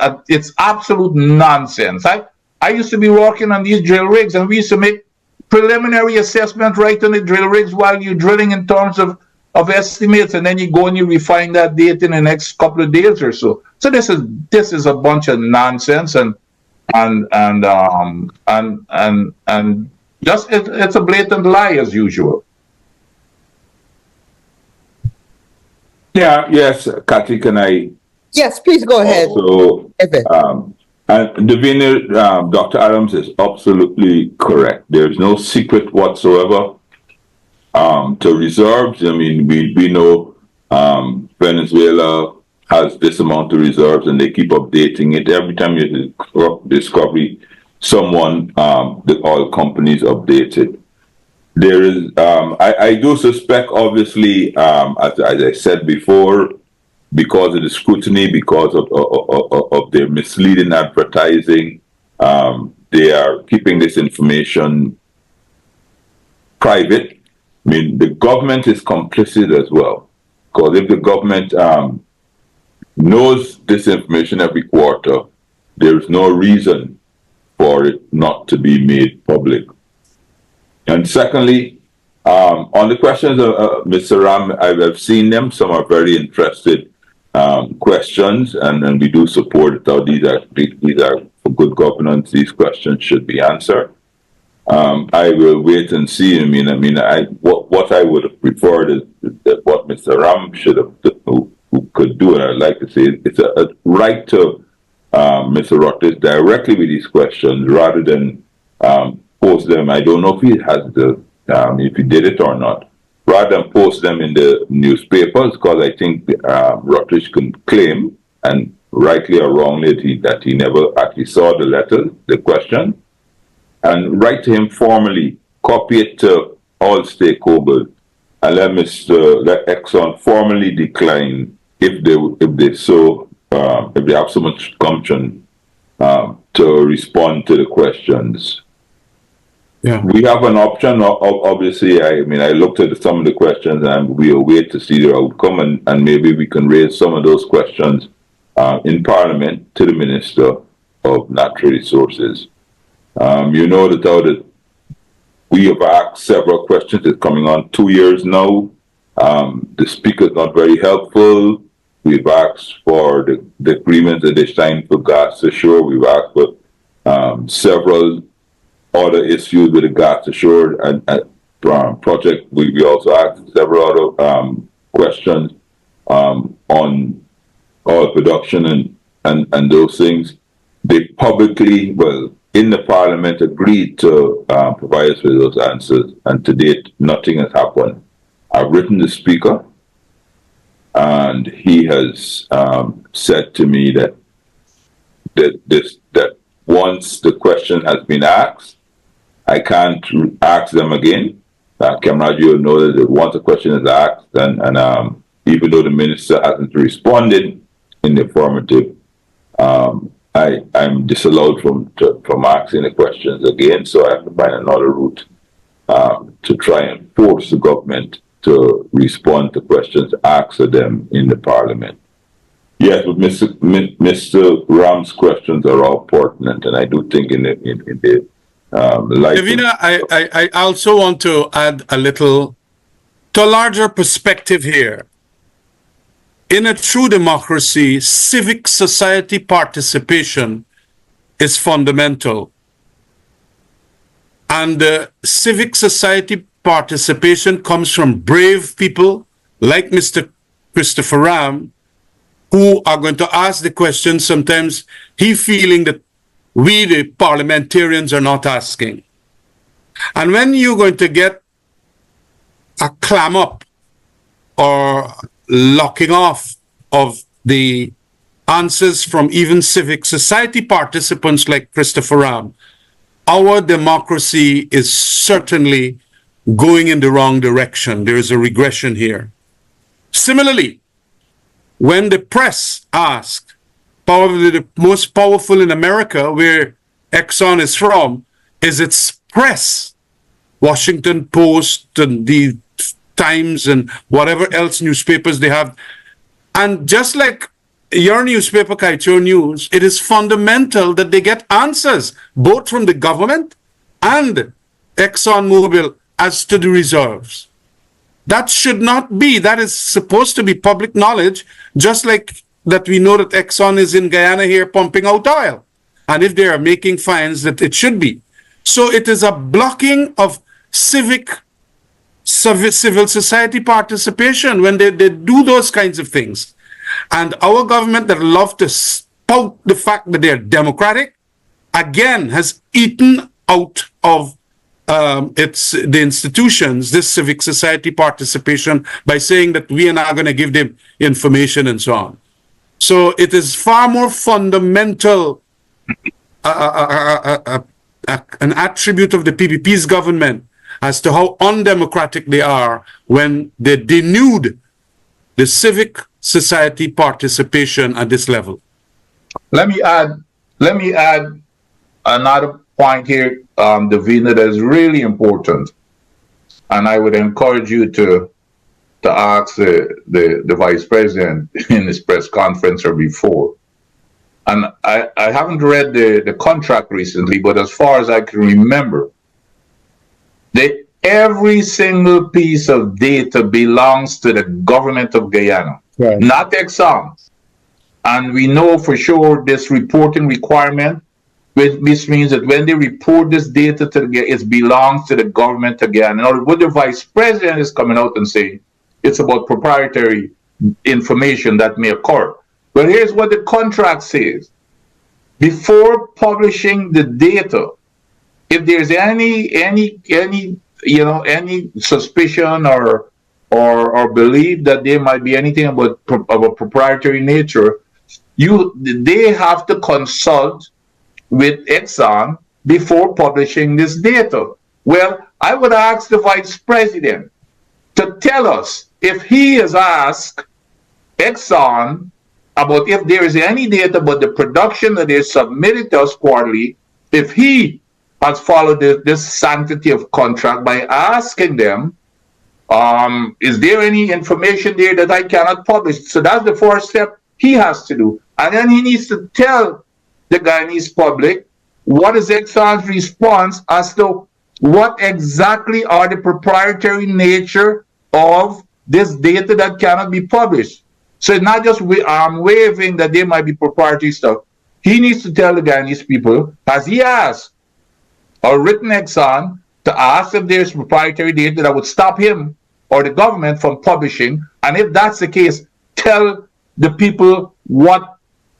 absolute nonsense. I used to be working on these drill rigs, and we used to make preliminary assessment right on the drill rigs while you're drilling in terms of estimates, and then you go and you refine that date in the next couple of days or so. So this is a bunch of nonsense, and just it's a blatant lie as usual. Yeah, yes, Kathy, can I? Yes, please go ahead. Also, Evan. and Davina, Dr. Adams is absolutely correct. There's no secret whatsoever to reserves. I mean, we know Venezuela has this amount of reserves, and they keep updating it. Every time you discovery, the oil companies update it. There is, I do suspect, obviously, as I said before, because of the scrutiny, because of their misleading advertising, they are keeping this information private. I mean, the government is complicit as well, because if the government knows this information every quarter, there is no reason for it not to be made public. And secondly, on the questions of Mr. Ram, I've seen them. Some are very interested questions, and we do support it. These are for good governance. These questions should be answered. I will wait and see. What I would have preferred is that what Mr. Ram should have who could do, and I'd like to say it's a right to Mr. Rutledge directly with these questions rather than post them. I don't know if he has if he did it or not. Rather than post them in the newspapers, because I think Rutledge can claim, and rightly or wrongly, that he never actually saw the letter, the question, and write to him formally, copy it to all stakeholders, and let Exxon formally decline if they have so much gumption to respond to the questions. Yeah. We have an option. Obviously, I looked at some of the questions, and we'll wait to see the outcome, and maybe we can raise some of those questions in Parliament to the Minister of Natural Resources. That we have asked several questions. It's coming on 2 years now. The Speaker is not very helpful. We've asked for the agreement that they signed for gas to shore. We've asked for several other issues with the gas to shore and project. We also asked several other questions on oil production and those things. They publicly, in the Parliament, agreed to provide us with those answers, and to date, nothing has happened. I've written the Speaker, and he has said to me that once the question has been asked, I can't ask them again. Camaraderie will know that once a question is asked, and even though the Minister hasn't responded in the affirmative, I'm disallowed from asking the questions again, so I have to find another route to try and force the government to respond to questions asked of them in the parliament. Yes, but Mr. Ram's questions are all pertinent, and I do think in the light. Davina, I also want to add a little to a larger perspective here. In a true democracy, civic society participation is fundamental. And civic society participation comes from brave people like Mr. Christopher Ram, who are going to ask the questions sometimes he feeling that we, the parliamentarians, are not asking. And when you're going to get a clam up or locking off of the answers from even civic society participants like Christopher Ram, our democracy is certainly going in the wrong direction. There is a regression here. Similarly, when the press asked, probably the most powerful in America, where Exxon is from, is its press, Washington Post and the Times and whatever else newspapers they have. And just like your newspaper, Kaieteur News, it is fundamental that they get answers, both from the government and ExxonMobil as to the reserves. That should not be. That is supposed to be public knowledge, just like that we know that Exxon is in Guyana here pumping out oil. And if they are making fines, that it should be. So it is a blocking of civil society participation when they do those kinds of things. And our government that love to spout the fact that they're democratic, again, has eaten out of the institutions, this civic society participation, by saying that we are not going to give them information and so on. So it is far more fundamental, an attribute of the PPP's government as to how undemocratic they are when they denude the civic society participation at this level. Let me add another point here, Davina, that is really important, and I would encourage you to ask the vice president in this press conference or before. And I haven't read the contract recently, but as far as I can remember, every single piece of data belongs to the government of Guyana, right, not Exxon. And we know for sure this reporting requirement, which means that when they report this data to it belongs to the government of Guyana. Now, what the vice president is coming out and saying, it's about proprietary information that may occur. But here's what the contract says. Before publishing the data, if there's any suspicion or belief that there might be anything of a proprietary nature, they have to consult with Exxon before publishing this data. Well, I would ask the vice president to tell us if he has asked Exxon about if there is any data about the production that is submitted to us quarterly, if he has followed this sanctity of contract by asking them, is there any information there that I cannot publish? So that's the first step he has to do. And then he needs to tell the Guyanese public what is Exxon's response as to what exactly are the proprietary nature of this data that cannot be published. So it's not just waving that there might be proprietary stuff. He needs to tell the Guyanese people, as he asked or written Exxon, to ask if there's proprietary data that would stop him or the government from publishing. And if that's the case, tell the people what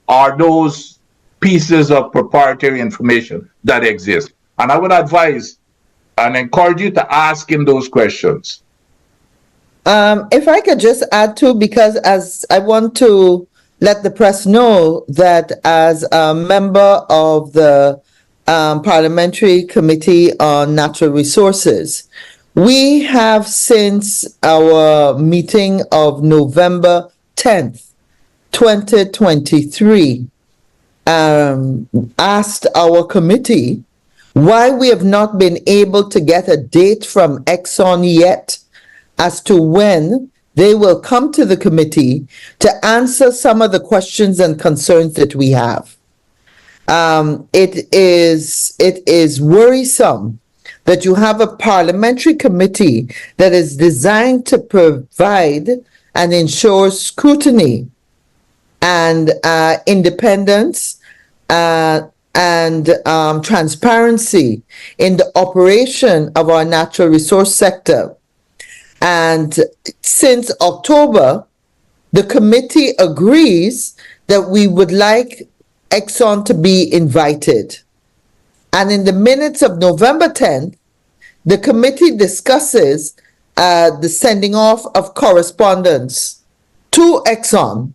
are those pieces of proprietary information that exist. And I would advise and encourage you to ask him those questions. If I could just add to, because as I want to let the press know that as a member of the Parliamentary Committee on Natural Resources, we have since our meeting of November 10th, 2023, asked our committee why we have not been able to get a date from Exxon yet as to when they will come to the committee to answer some of the questions and concerns that we have. It is worrisome that you have a parliamentary committee that is designed to provide and ensure scrutiny and independence and transparency in the operation of our natural resource sector. And since October, the committee agrees that we would like Exxon to be invited. And in the minutes of November 10th, the committee discusses the sending off of correspondence to Exxon.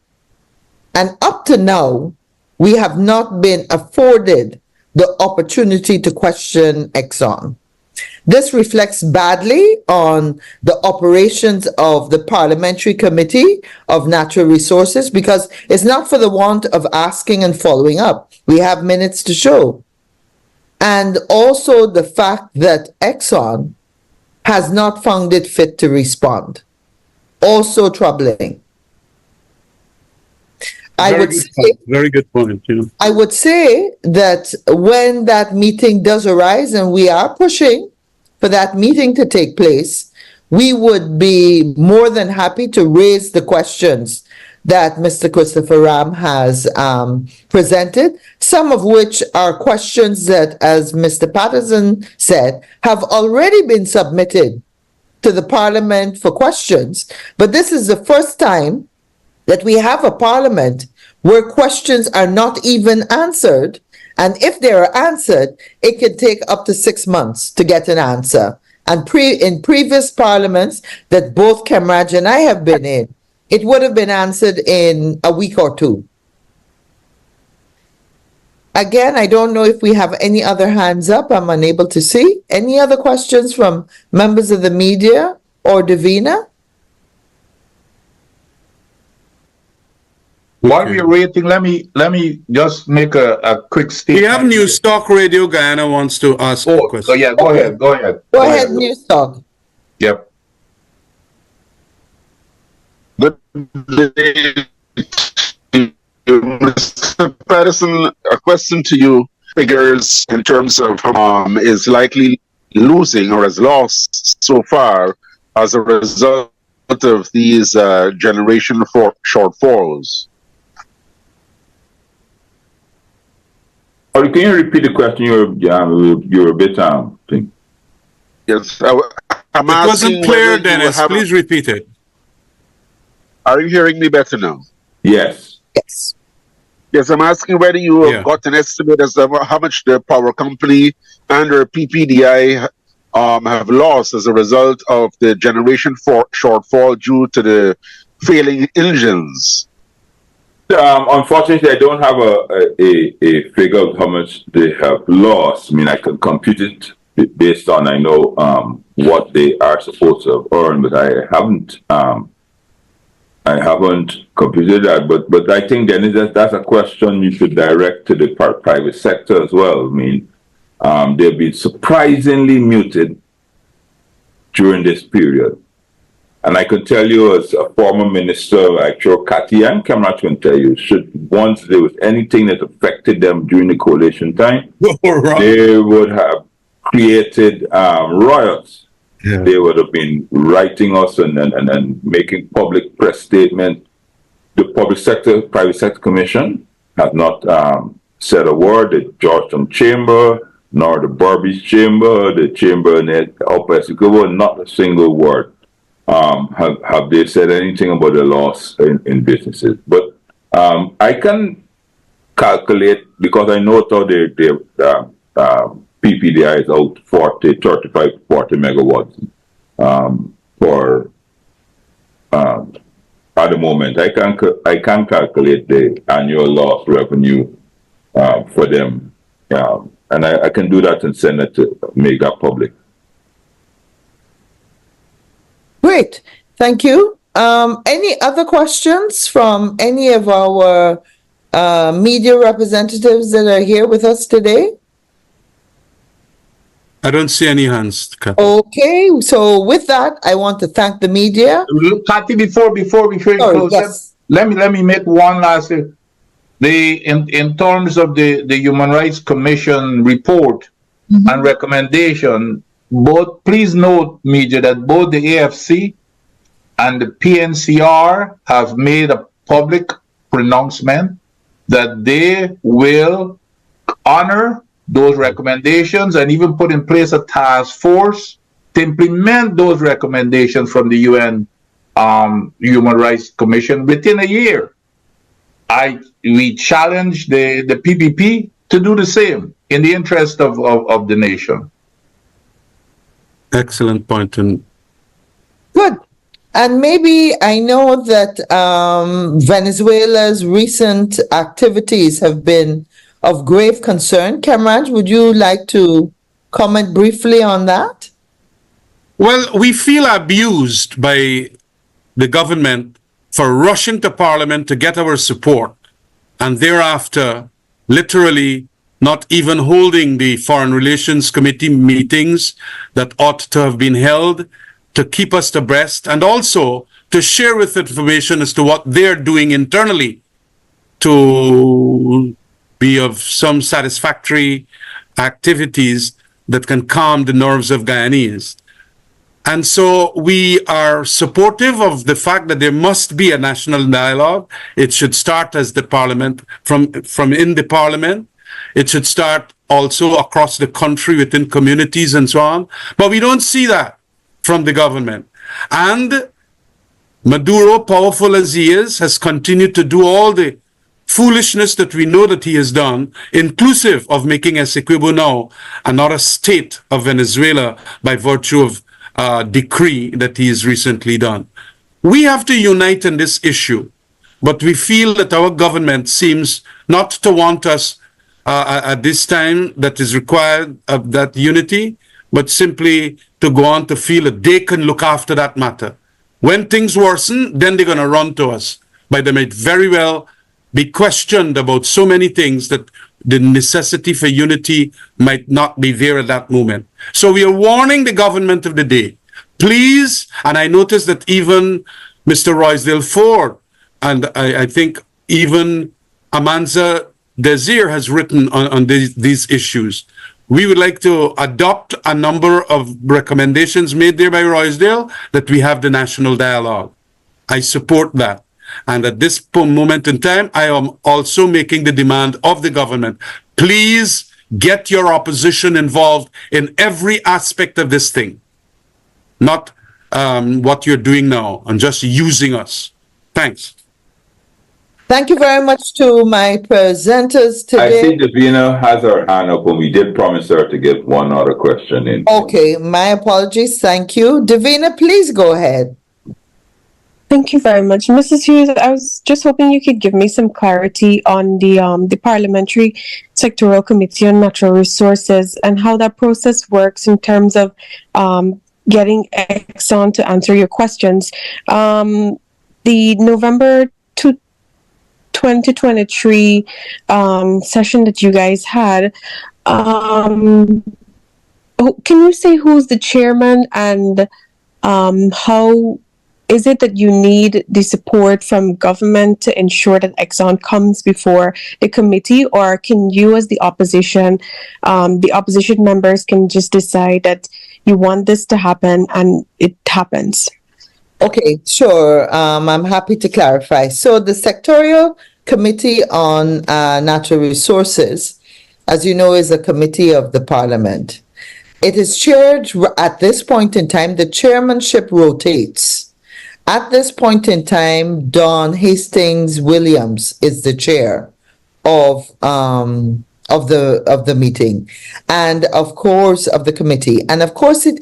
And up to now, we have not been afforded the opportunity to question Exxon. This reflects badly on the operations of the Parliamentary Committee of Natural Resources because it's not for the want of asking and following up. We have minutes to show. And also the fact that Exxon has not found it fit to respond. Also troubling. Very good point. Yeah. I would say that when that meeting does arise, and we are pushing for that meeting to take place, we would be more than happy to raise the questions that Mr. Christopher Ram has presented, some of which are questions that, as Mr. Patterson said, have already been submitted to the Parliament for questions. But this is the first time that we have a Parliament where questions are not even answered. And if they are answered, it could take up to 6 months to get an answer. And in previous parliaments that both Kemraj and I have been in, it would have been answered in a week or two. Again, I don't know if we have any other hands up. I'm unable to see. Any other questions from members of the media or Davina? While we're waiting, let me just make a quick statement. We have News Talk Radio. Guyana wants to ask a question. So yeah, go ahead. Go ahead, News Talk. Yep. Good day, Mr. Patterson. A question to you: figures in terms of is likely losing or has lost so far as a result of these generation shortfalls. Or can you repeat the question? You're a bit thing. Yes, It I'm asking. wasn't clear, whether you Dennis. have- Please repeat it. Are you hearing me better now? Yes. Yes. Yes, I'm asking whether you Yeah. have got an estimate as to how much the power company and or PPDI have lost as a result of the generation shortfall due to the failing engines. Unfortunately, I don't have a figure of how much they have lost. I mean, I can compute it based on I know what they are supposed to have earned, but I haven't computed that. But I think Dennis, that's a question you should direct to the private sector as well. I mean, they've been surprisingly muted during this period. And I can tell you as a former minister, I'm sure Cathy and Kemraj can tell you, once there was anything that affected them during the coalition time, they would have created riots. Yeah. They would have been writing us and making public press statements. The private sector commission has not said a word. The Georgetown Chamber, nor the Burbage Chamber, the Chamber in the Upper Essequibo, not a single word. Have they said anything about the loss in businesses? But I can calculate, because I know how the PPDI is out 35, 40 megawatts for at the moment. I can calculate the annual loss revenue for them, and I can do that and send it to make that public. Great. Thank you. Any other questions from any of our media representatives that are here with us today? I don't see any hands, Kathy. Okay, so with that, I want to thank the media. Look, Kathy, before you Sorry, close, yes. let me make one last thing. In terms of the Human Rights Commission report and recommendation, please note, media, that both the AFC and the PNCR have made a public pronouncement that they will honor those recommendations and even put in place a task force to implement those recommendations from the UN Human Rights Commission within a year. We challenge the PPP to do the same in the interest of the nation. Excellent point. And Good. And maybe I know that Venezuela's recent activities have been of grave concern. Kamraj, would you like to comment briefly on that? well, we feel abused by the government for rushing to Parliament to get our support and thereafter literally not even holding the Foreign Relations Committee meetings that ought to have been held to keep us abreast and also to share with information as to what they're doing internally to be of some satisfactory activities that can calm the nerves of Guyanese. And so we are supportive of the fact that there must be a national dialogue. It should start as the parliament, from in the parliament. It should start also across the country within communities and so on. But we don't see that from the government. And Maduro, powerful as he is, has continued to do all the foolishness that we know that he has done, inclusive of making Essequibo now another state of Venezuela by virtue of decree that he has recently done. We have to unite in this issue, but we feel that our government seems not to want us at this time that is required of that unity, but simply to go on to feel that they can look after that matter. When things worsen, then they're going to run to us. But they might very well be questioned about so many things that the necessity for unity might not be there at that moment. So we are warning the government of the day, please, and I noticed that even Mr. Roysdale Ford, and I think even Amanza Desir has written on these issues. We would like to adopt a number of recommendations made there by Roysdale that we have the national dialogue. I support that. And at this moment in time, I am also making the demand of the government. Please get your opposition involved in every aspect of this thing. Not what you're doing now and just using us. Thanks. Thank you very much to my presenters I today. see Davina has her hand up, and we did promise her to get one other question in. Okay, my apologies. Thank you. Davina, please go ahead. Thank you very much. Mrs. Hughes, I was just hoping you could give me some clarity on the Parliamentary Sectorial Committee on Natural Resources and how that process works in terms of getting Exxon to answer your questions. The November 2023 session that you guys had, can you say who's the chairman and how is it that you need the support from government to ensure that Exxon comes before the committee, or can you as the opposition members can just decide that you want this to happen and it happens? Okay, sure. I'm happy to clarify. So the Sectorial Committee on Natural Resources, as you know, is a committee of the Parliament. It is chaired at this point in time. The chairmanship rotates. At this point in time, Don Hastings Williams is the chair of the meeting, and of course of the committee, and of course it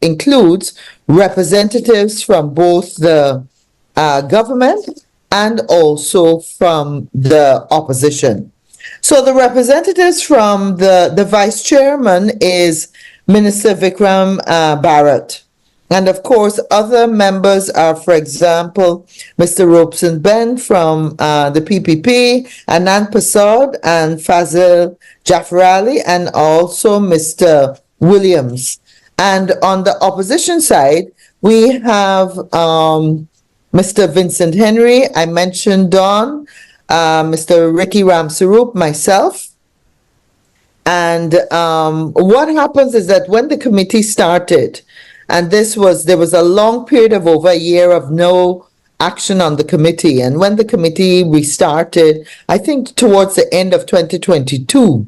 includes representatives from both the government and also from the opposition. So the representatives from the vice chairman is Minister Vikram Bharat, And of course, other members are, for example, Mr. Robeson Ben from the PPP, Anand Prasad and Fazil Jafarali, and also Mr. Williams. And on the opposition side, we have Mr. Vincent Henry, I mentioned Don, Mr. Ricky Ramsarup, myself. And what happens is that when the committee started, and there was a long period of over a year of no action on the committee. And when the committee restarted, I think towards the end of 2022,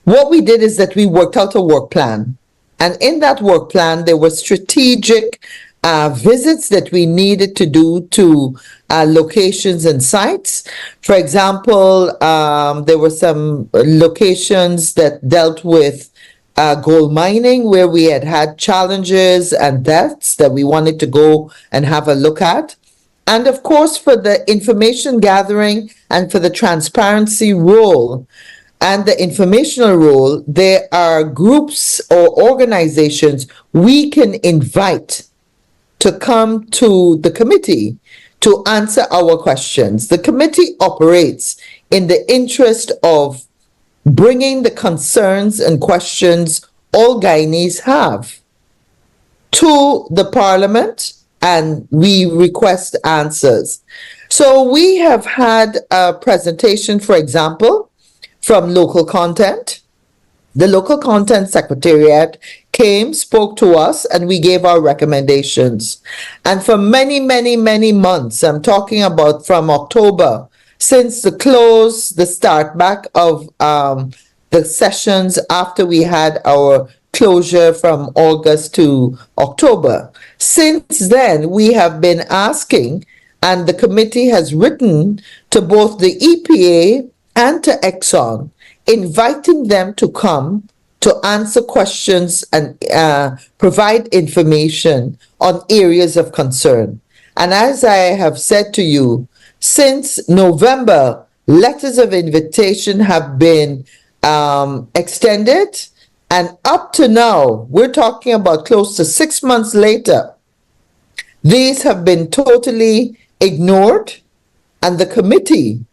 what we did is that we worked out a work plan. And in that work plan, there were strategic visits that we needed to do to locations and sites. For example, there were some locations that dealt with gold mining where we had challenges and deaths that we wanted to go and have a look at. And of course, for the information gathering and for the transparency role and the informational role, there are groups or organizations we can invite to come to the committee to answer our questions. The committee operates in the interest of bringing the concerns and questions all Guyanese have to the parliament, and we request answers. So we have had a presentation, for example, from local content. The local content secretariat came, spoke to us, and we gave our recommendations. And for many, many, many months, I'm talking about from October, since the start back of the sessions after we had our closure from August to October. Since then, we have been asking, and the committee has written to both the EPA and to Exxon, inviting them to come to answer questions and provide information on areas of concern. And as I have said to you, since November, letters of invitation have been extended, and up to now, we're talking about close to 6 months later, these have been totally ignored, and the committee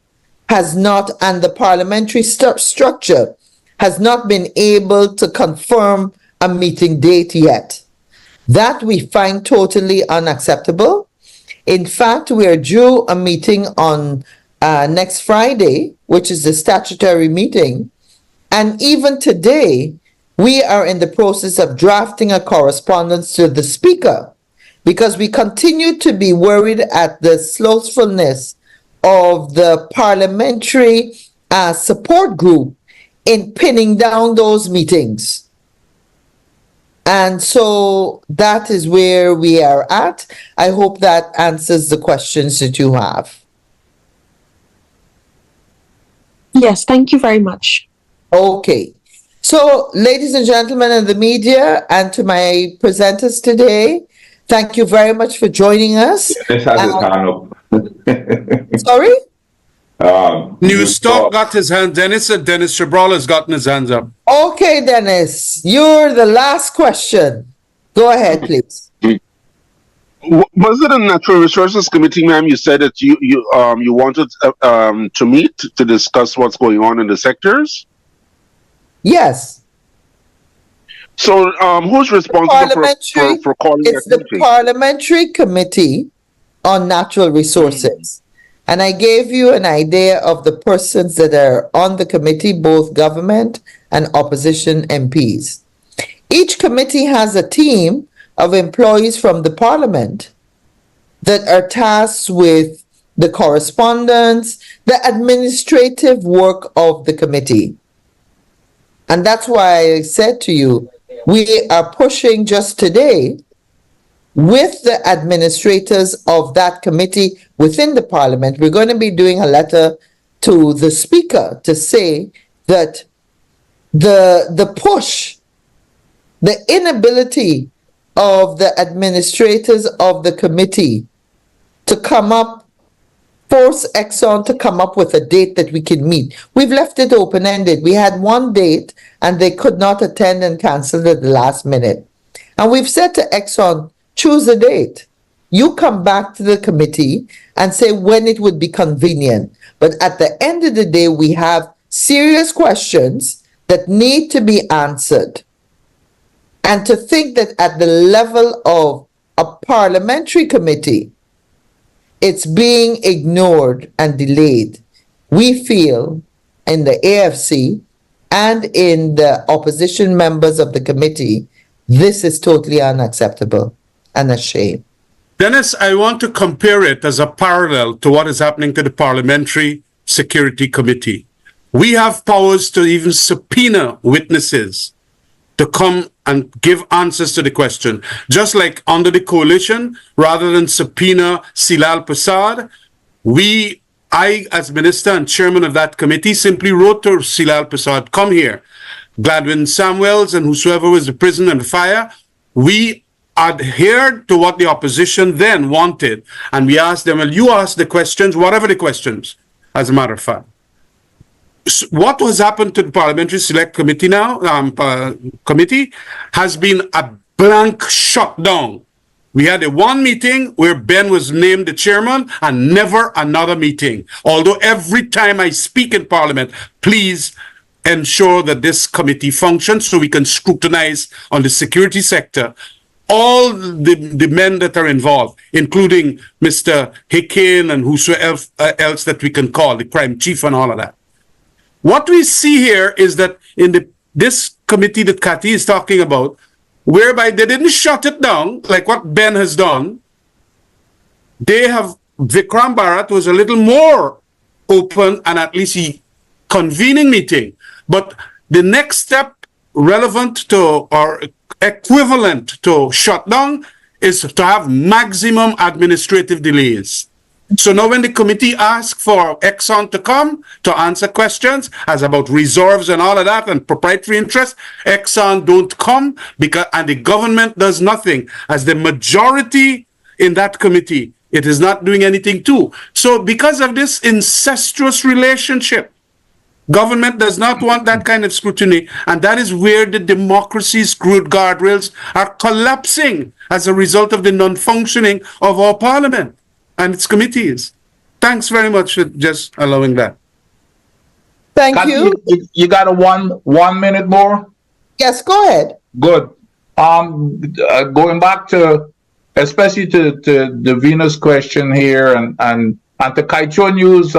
has not, and the parliamentary structure has not been able to confirm a meeting date yet. That we find totally unacceptable. In fact, we are due a meeting on next Friday, which is the statutory meeting. And even today, we are in the process of drafting a correspondence to the Speaker because we continue to be worried at the slothfulness of the parliamentary support group in pinning down those meetings. And so that is where we are at. I hope that answers the questions that you have. Yes, thank you very much. Okay. So, ladies and gentlemen in the media and to my presenters today, thank you very much for joining us. Dennis has his hand up. Sorry? New Stock got his hand. Dennis Chabral has gotten his hands up. Okay, Dennis, you're the last question. Go ahead, please. Was it a Natural Resources Committee, ma'am? You said that you wanted to meet to discuss what's going on in the sectors. Yes. So, who's responsible for calling It's that the meeting? Parliamentary Committee on Natural Resources. And I gave you an idea of the persons that are on the committee, both government and opposition MPs. Each committee has a team of employees from the Parliament that are tasked with the correspondence, the administrative work of the committee. And that's why I said to you, we are pushing just today with the administrators of that committee within the Parliament. We're going to be doing a letter to the Speaker to say that the push, the inability of the administrators of the committee to come up, force Exxon to come up with a date that we can meet. We've left it open-ended. We had one date and they could not attend and canceled at the last minute. And we've said to Exxon, choose a date. You come back to the committee and say when it would be convenient. But at the end of the day, we have serious questions that need to be answered. And to think that at the level of a parliamentary committee, it's being ignored and delayed. We feel in the AFC and in the opposition members of the committee, this is totally unacceptable and a shame. Dennis, I want to compare it as a parallel to what is happening to the Parliamentary Security Committee. We have powers to even subpoena witnesses to come and give answers to the question. Just like under the coalition, rather than subpoena Silal Prasad, I, as minister and chairman of that committee, simply wrote to Silal Prasad, come here. Gladwin Samuels and whosoever was the prison and the fire, we adhered to what the opposition then wanted. And we asked them, well, you ask the questions, whatever the questions, as a matter of fact. So what has happened to the Parliamentary Select Committee now, committee, has been a blank shutdown. We had one meeting where Ben was named the chairman and never another meeting. Although every time I speak in Parliament, please ensure that this committee functions so we can scrutinize on the security sector all the men that are involved, including Mr. Hicken and whosoever else that we can call, the crime chief and all of that. What we see here is that in this committee that Kathy is talking about, whereby they didn't shut it down, like what Ben has done, they have, Vikram Bharat was a little more open and at least he convening meeting. But the next step relevant to or equivalent to shutdown is to have maximum administrative delays. So now when the committee asks for Exxon to come to answer questions as about reserves and all of that and proprietary interest, Exxon don't come and the government does nothing. As the majority in that committee, it is not doing anything too. So because of this incestuous relationship, government does not want that kind of scrutiny, and that is where the democracy's guardrails are collapsing as a result of the non-functioning of our parliament and its committees. Thanks very much for just allowing that. Thank Kathy, you. you got a one minute more? Yes, go ahead. Good. Going back to, especially to the Venus question here and the Kaito News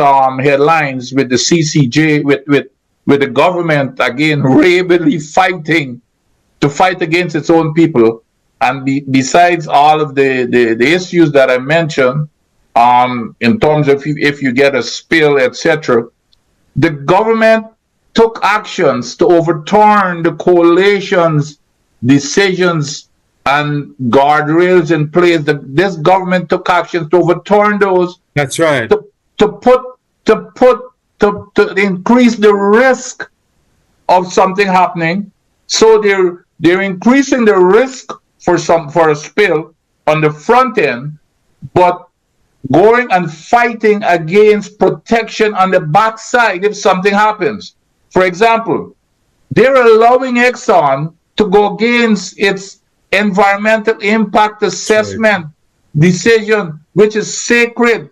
headlines with the CCJ, with the government again rabidly fighting to fight against its own people. And besides all of the issues that I mentioned, in terms of if you get a spill, etc., the government took actions to overturn the coalition's decisions and guardrails in place. This government took actions to overturn those. That's right. To increase the risk of something happening. So they're increasing the risk for a spill on the front end, but going and fighting against protection on the backside if something happens. For example, they're allowing Exxon to go against its environmental impact assessment decision, which is sacred,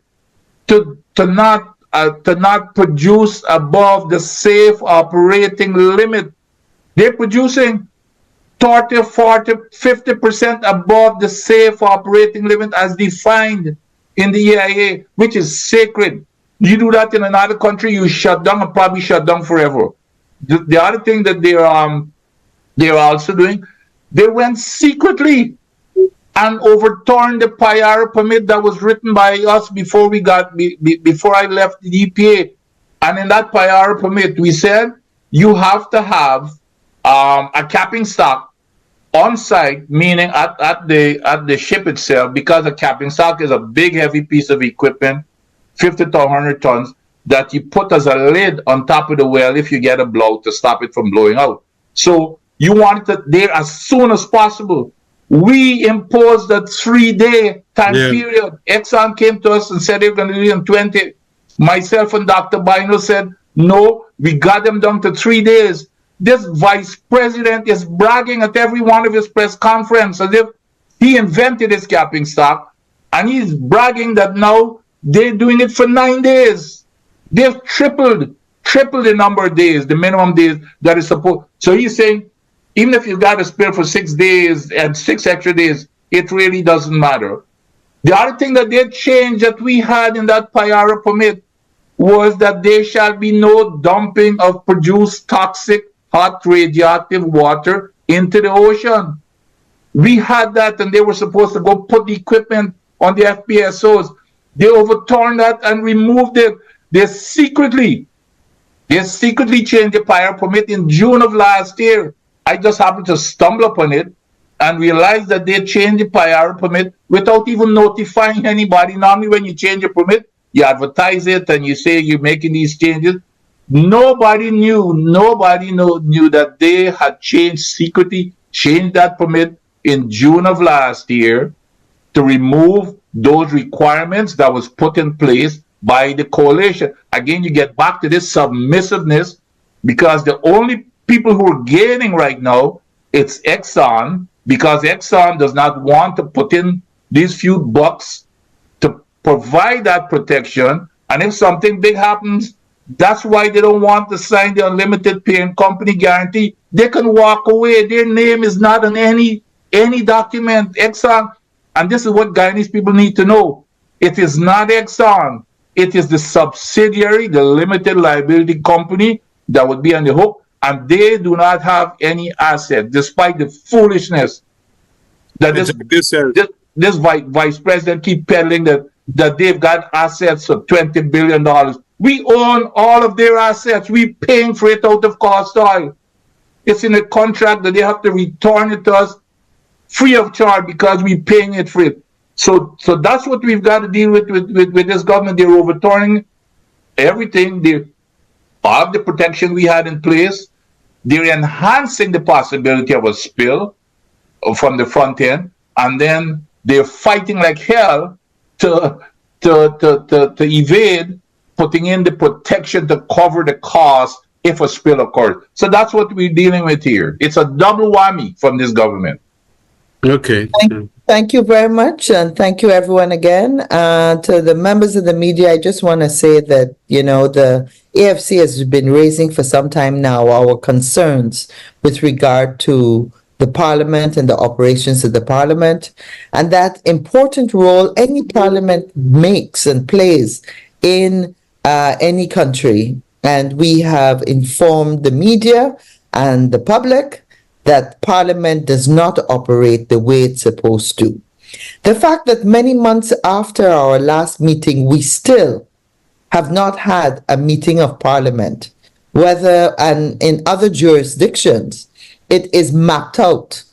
to not produce above the safe operating limit. They're producing 30, 40, 50% above the safe operating limit as defined in the EIA, which is sacred. You do that in another country, you shut down and probably shut down forever. The other thing that they're also doing, they went secretly and overturned the Payara permit that was written by us before before I left the EPA. And in that Payara permit, we said you have to have a capping stock on site, meaning at the ship itself, because a capping stock is a big, heavy piece of equipment, 50 to 100 tons, that you put as a lid on top of the well if you get a blow to stop it from blowing out. So you want it there as soon as possible. We imposed a 3-day time period. Exxon came to us and said they're going to do it in 20. Myself and Dr. Bino said, no, we got them down to 3 days. This vice president is bragging at every one of his press conferences as if He invented his capping stock, and he's bragging that now they're doing it for 9 days. They've tripled the number of days, the minimum days that is supposed. So he's saying, even if you've got to spill for 6 days and 6 extra days, it really doesn't matter. The other thing that they changed that we had in that Payara permit was that there shall be no dumping of produced toxic, hot, radioactive water into the ocean. We had that, and they were supposed to go put the equipment on the FPSOs. They overturned that and removed it. They secretly changed the Payara permit in June of last year. I just happened to stumble upon it and realized that they changed the Payara permit without even notifying anybody. Normally, when you change a permit, you advertise it and you say you're making these changes. Nobody knew that they had secretly changed that permit in June of last year to remove those requirements that was put in place by the coalition. Again, you get back to this submissiveness, because the only people who are gaining right now, it's Exxon, because Exxon does not want to put in these few bucks to provide that protection. And if something big happens, that's why they don't want to sign the unlimited parent company guarantee. They can walk away. Their name is not on any document. Exxon, and this is what Guyanese people need to know. It is not Exxon. It is the subsidiary, the limited liability company that would be on the hook, and they do not have any asset, despite the foolishness that this vice president keep peddling that they've got assets of $20 billion. We own all of their assets. We paying for it out of cost oil. It's in a contract that they have to return it to us free of charge because we're paying it for it. So that's what we've got to deal with this government. They're overturning everything. They have the protection we had in place. They're enhancing the possibility of a spill from the front end, and then they're fighting like hell to evade putting in the protection to cover the cost if a spill occurs. So that's what we're dealing with here. It's a double whammy from this government. Okay. Thank you very much, and thank you everyone again. To the members of the media, I just want to say that, the AFC has been raising for some time now our concerns with regard to the parliament and the operations of the parliament, and that important role any parliament makes and plays in any country. And we have informed the media and the public that Parliament does not operate the way it's supposed to. The fact that many months after our last meeting, we still have not had a meeting of Parliament, whether and in other jurisdictions, it is mapped out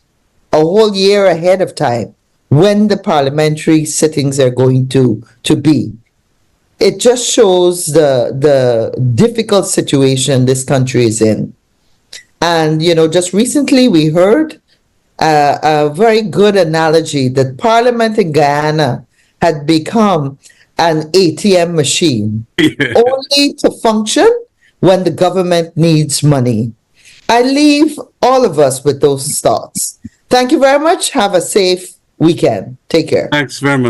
a whole year ahead of time when the parliamentary sittings are going to be. It just shows the difficult situation this country is in. And, just recently we heard a very good analogy that Parliament in Guyana had become an ATM machine, only to function when the government needs money. I leave all of us with those thoughts. Thank you very much. Have a safe weekend. Take care. Thanks very much.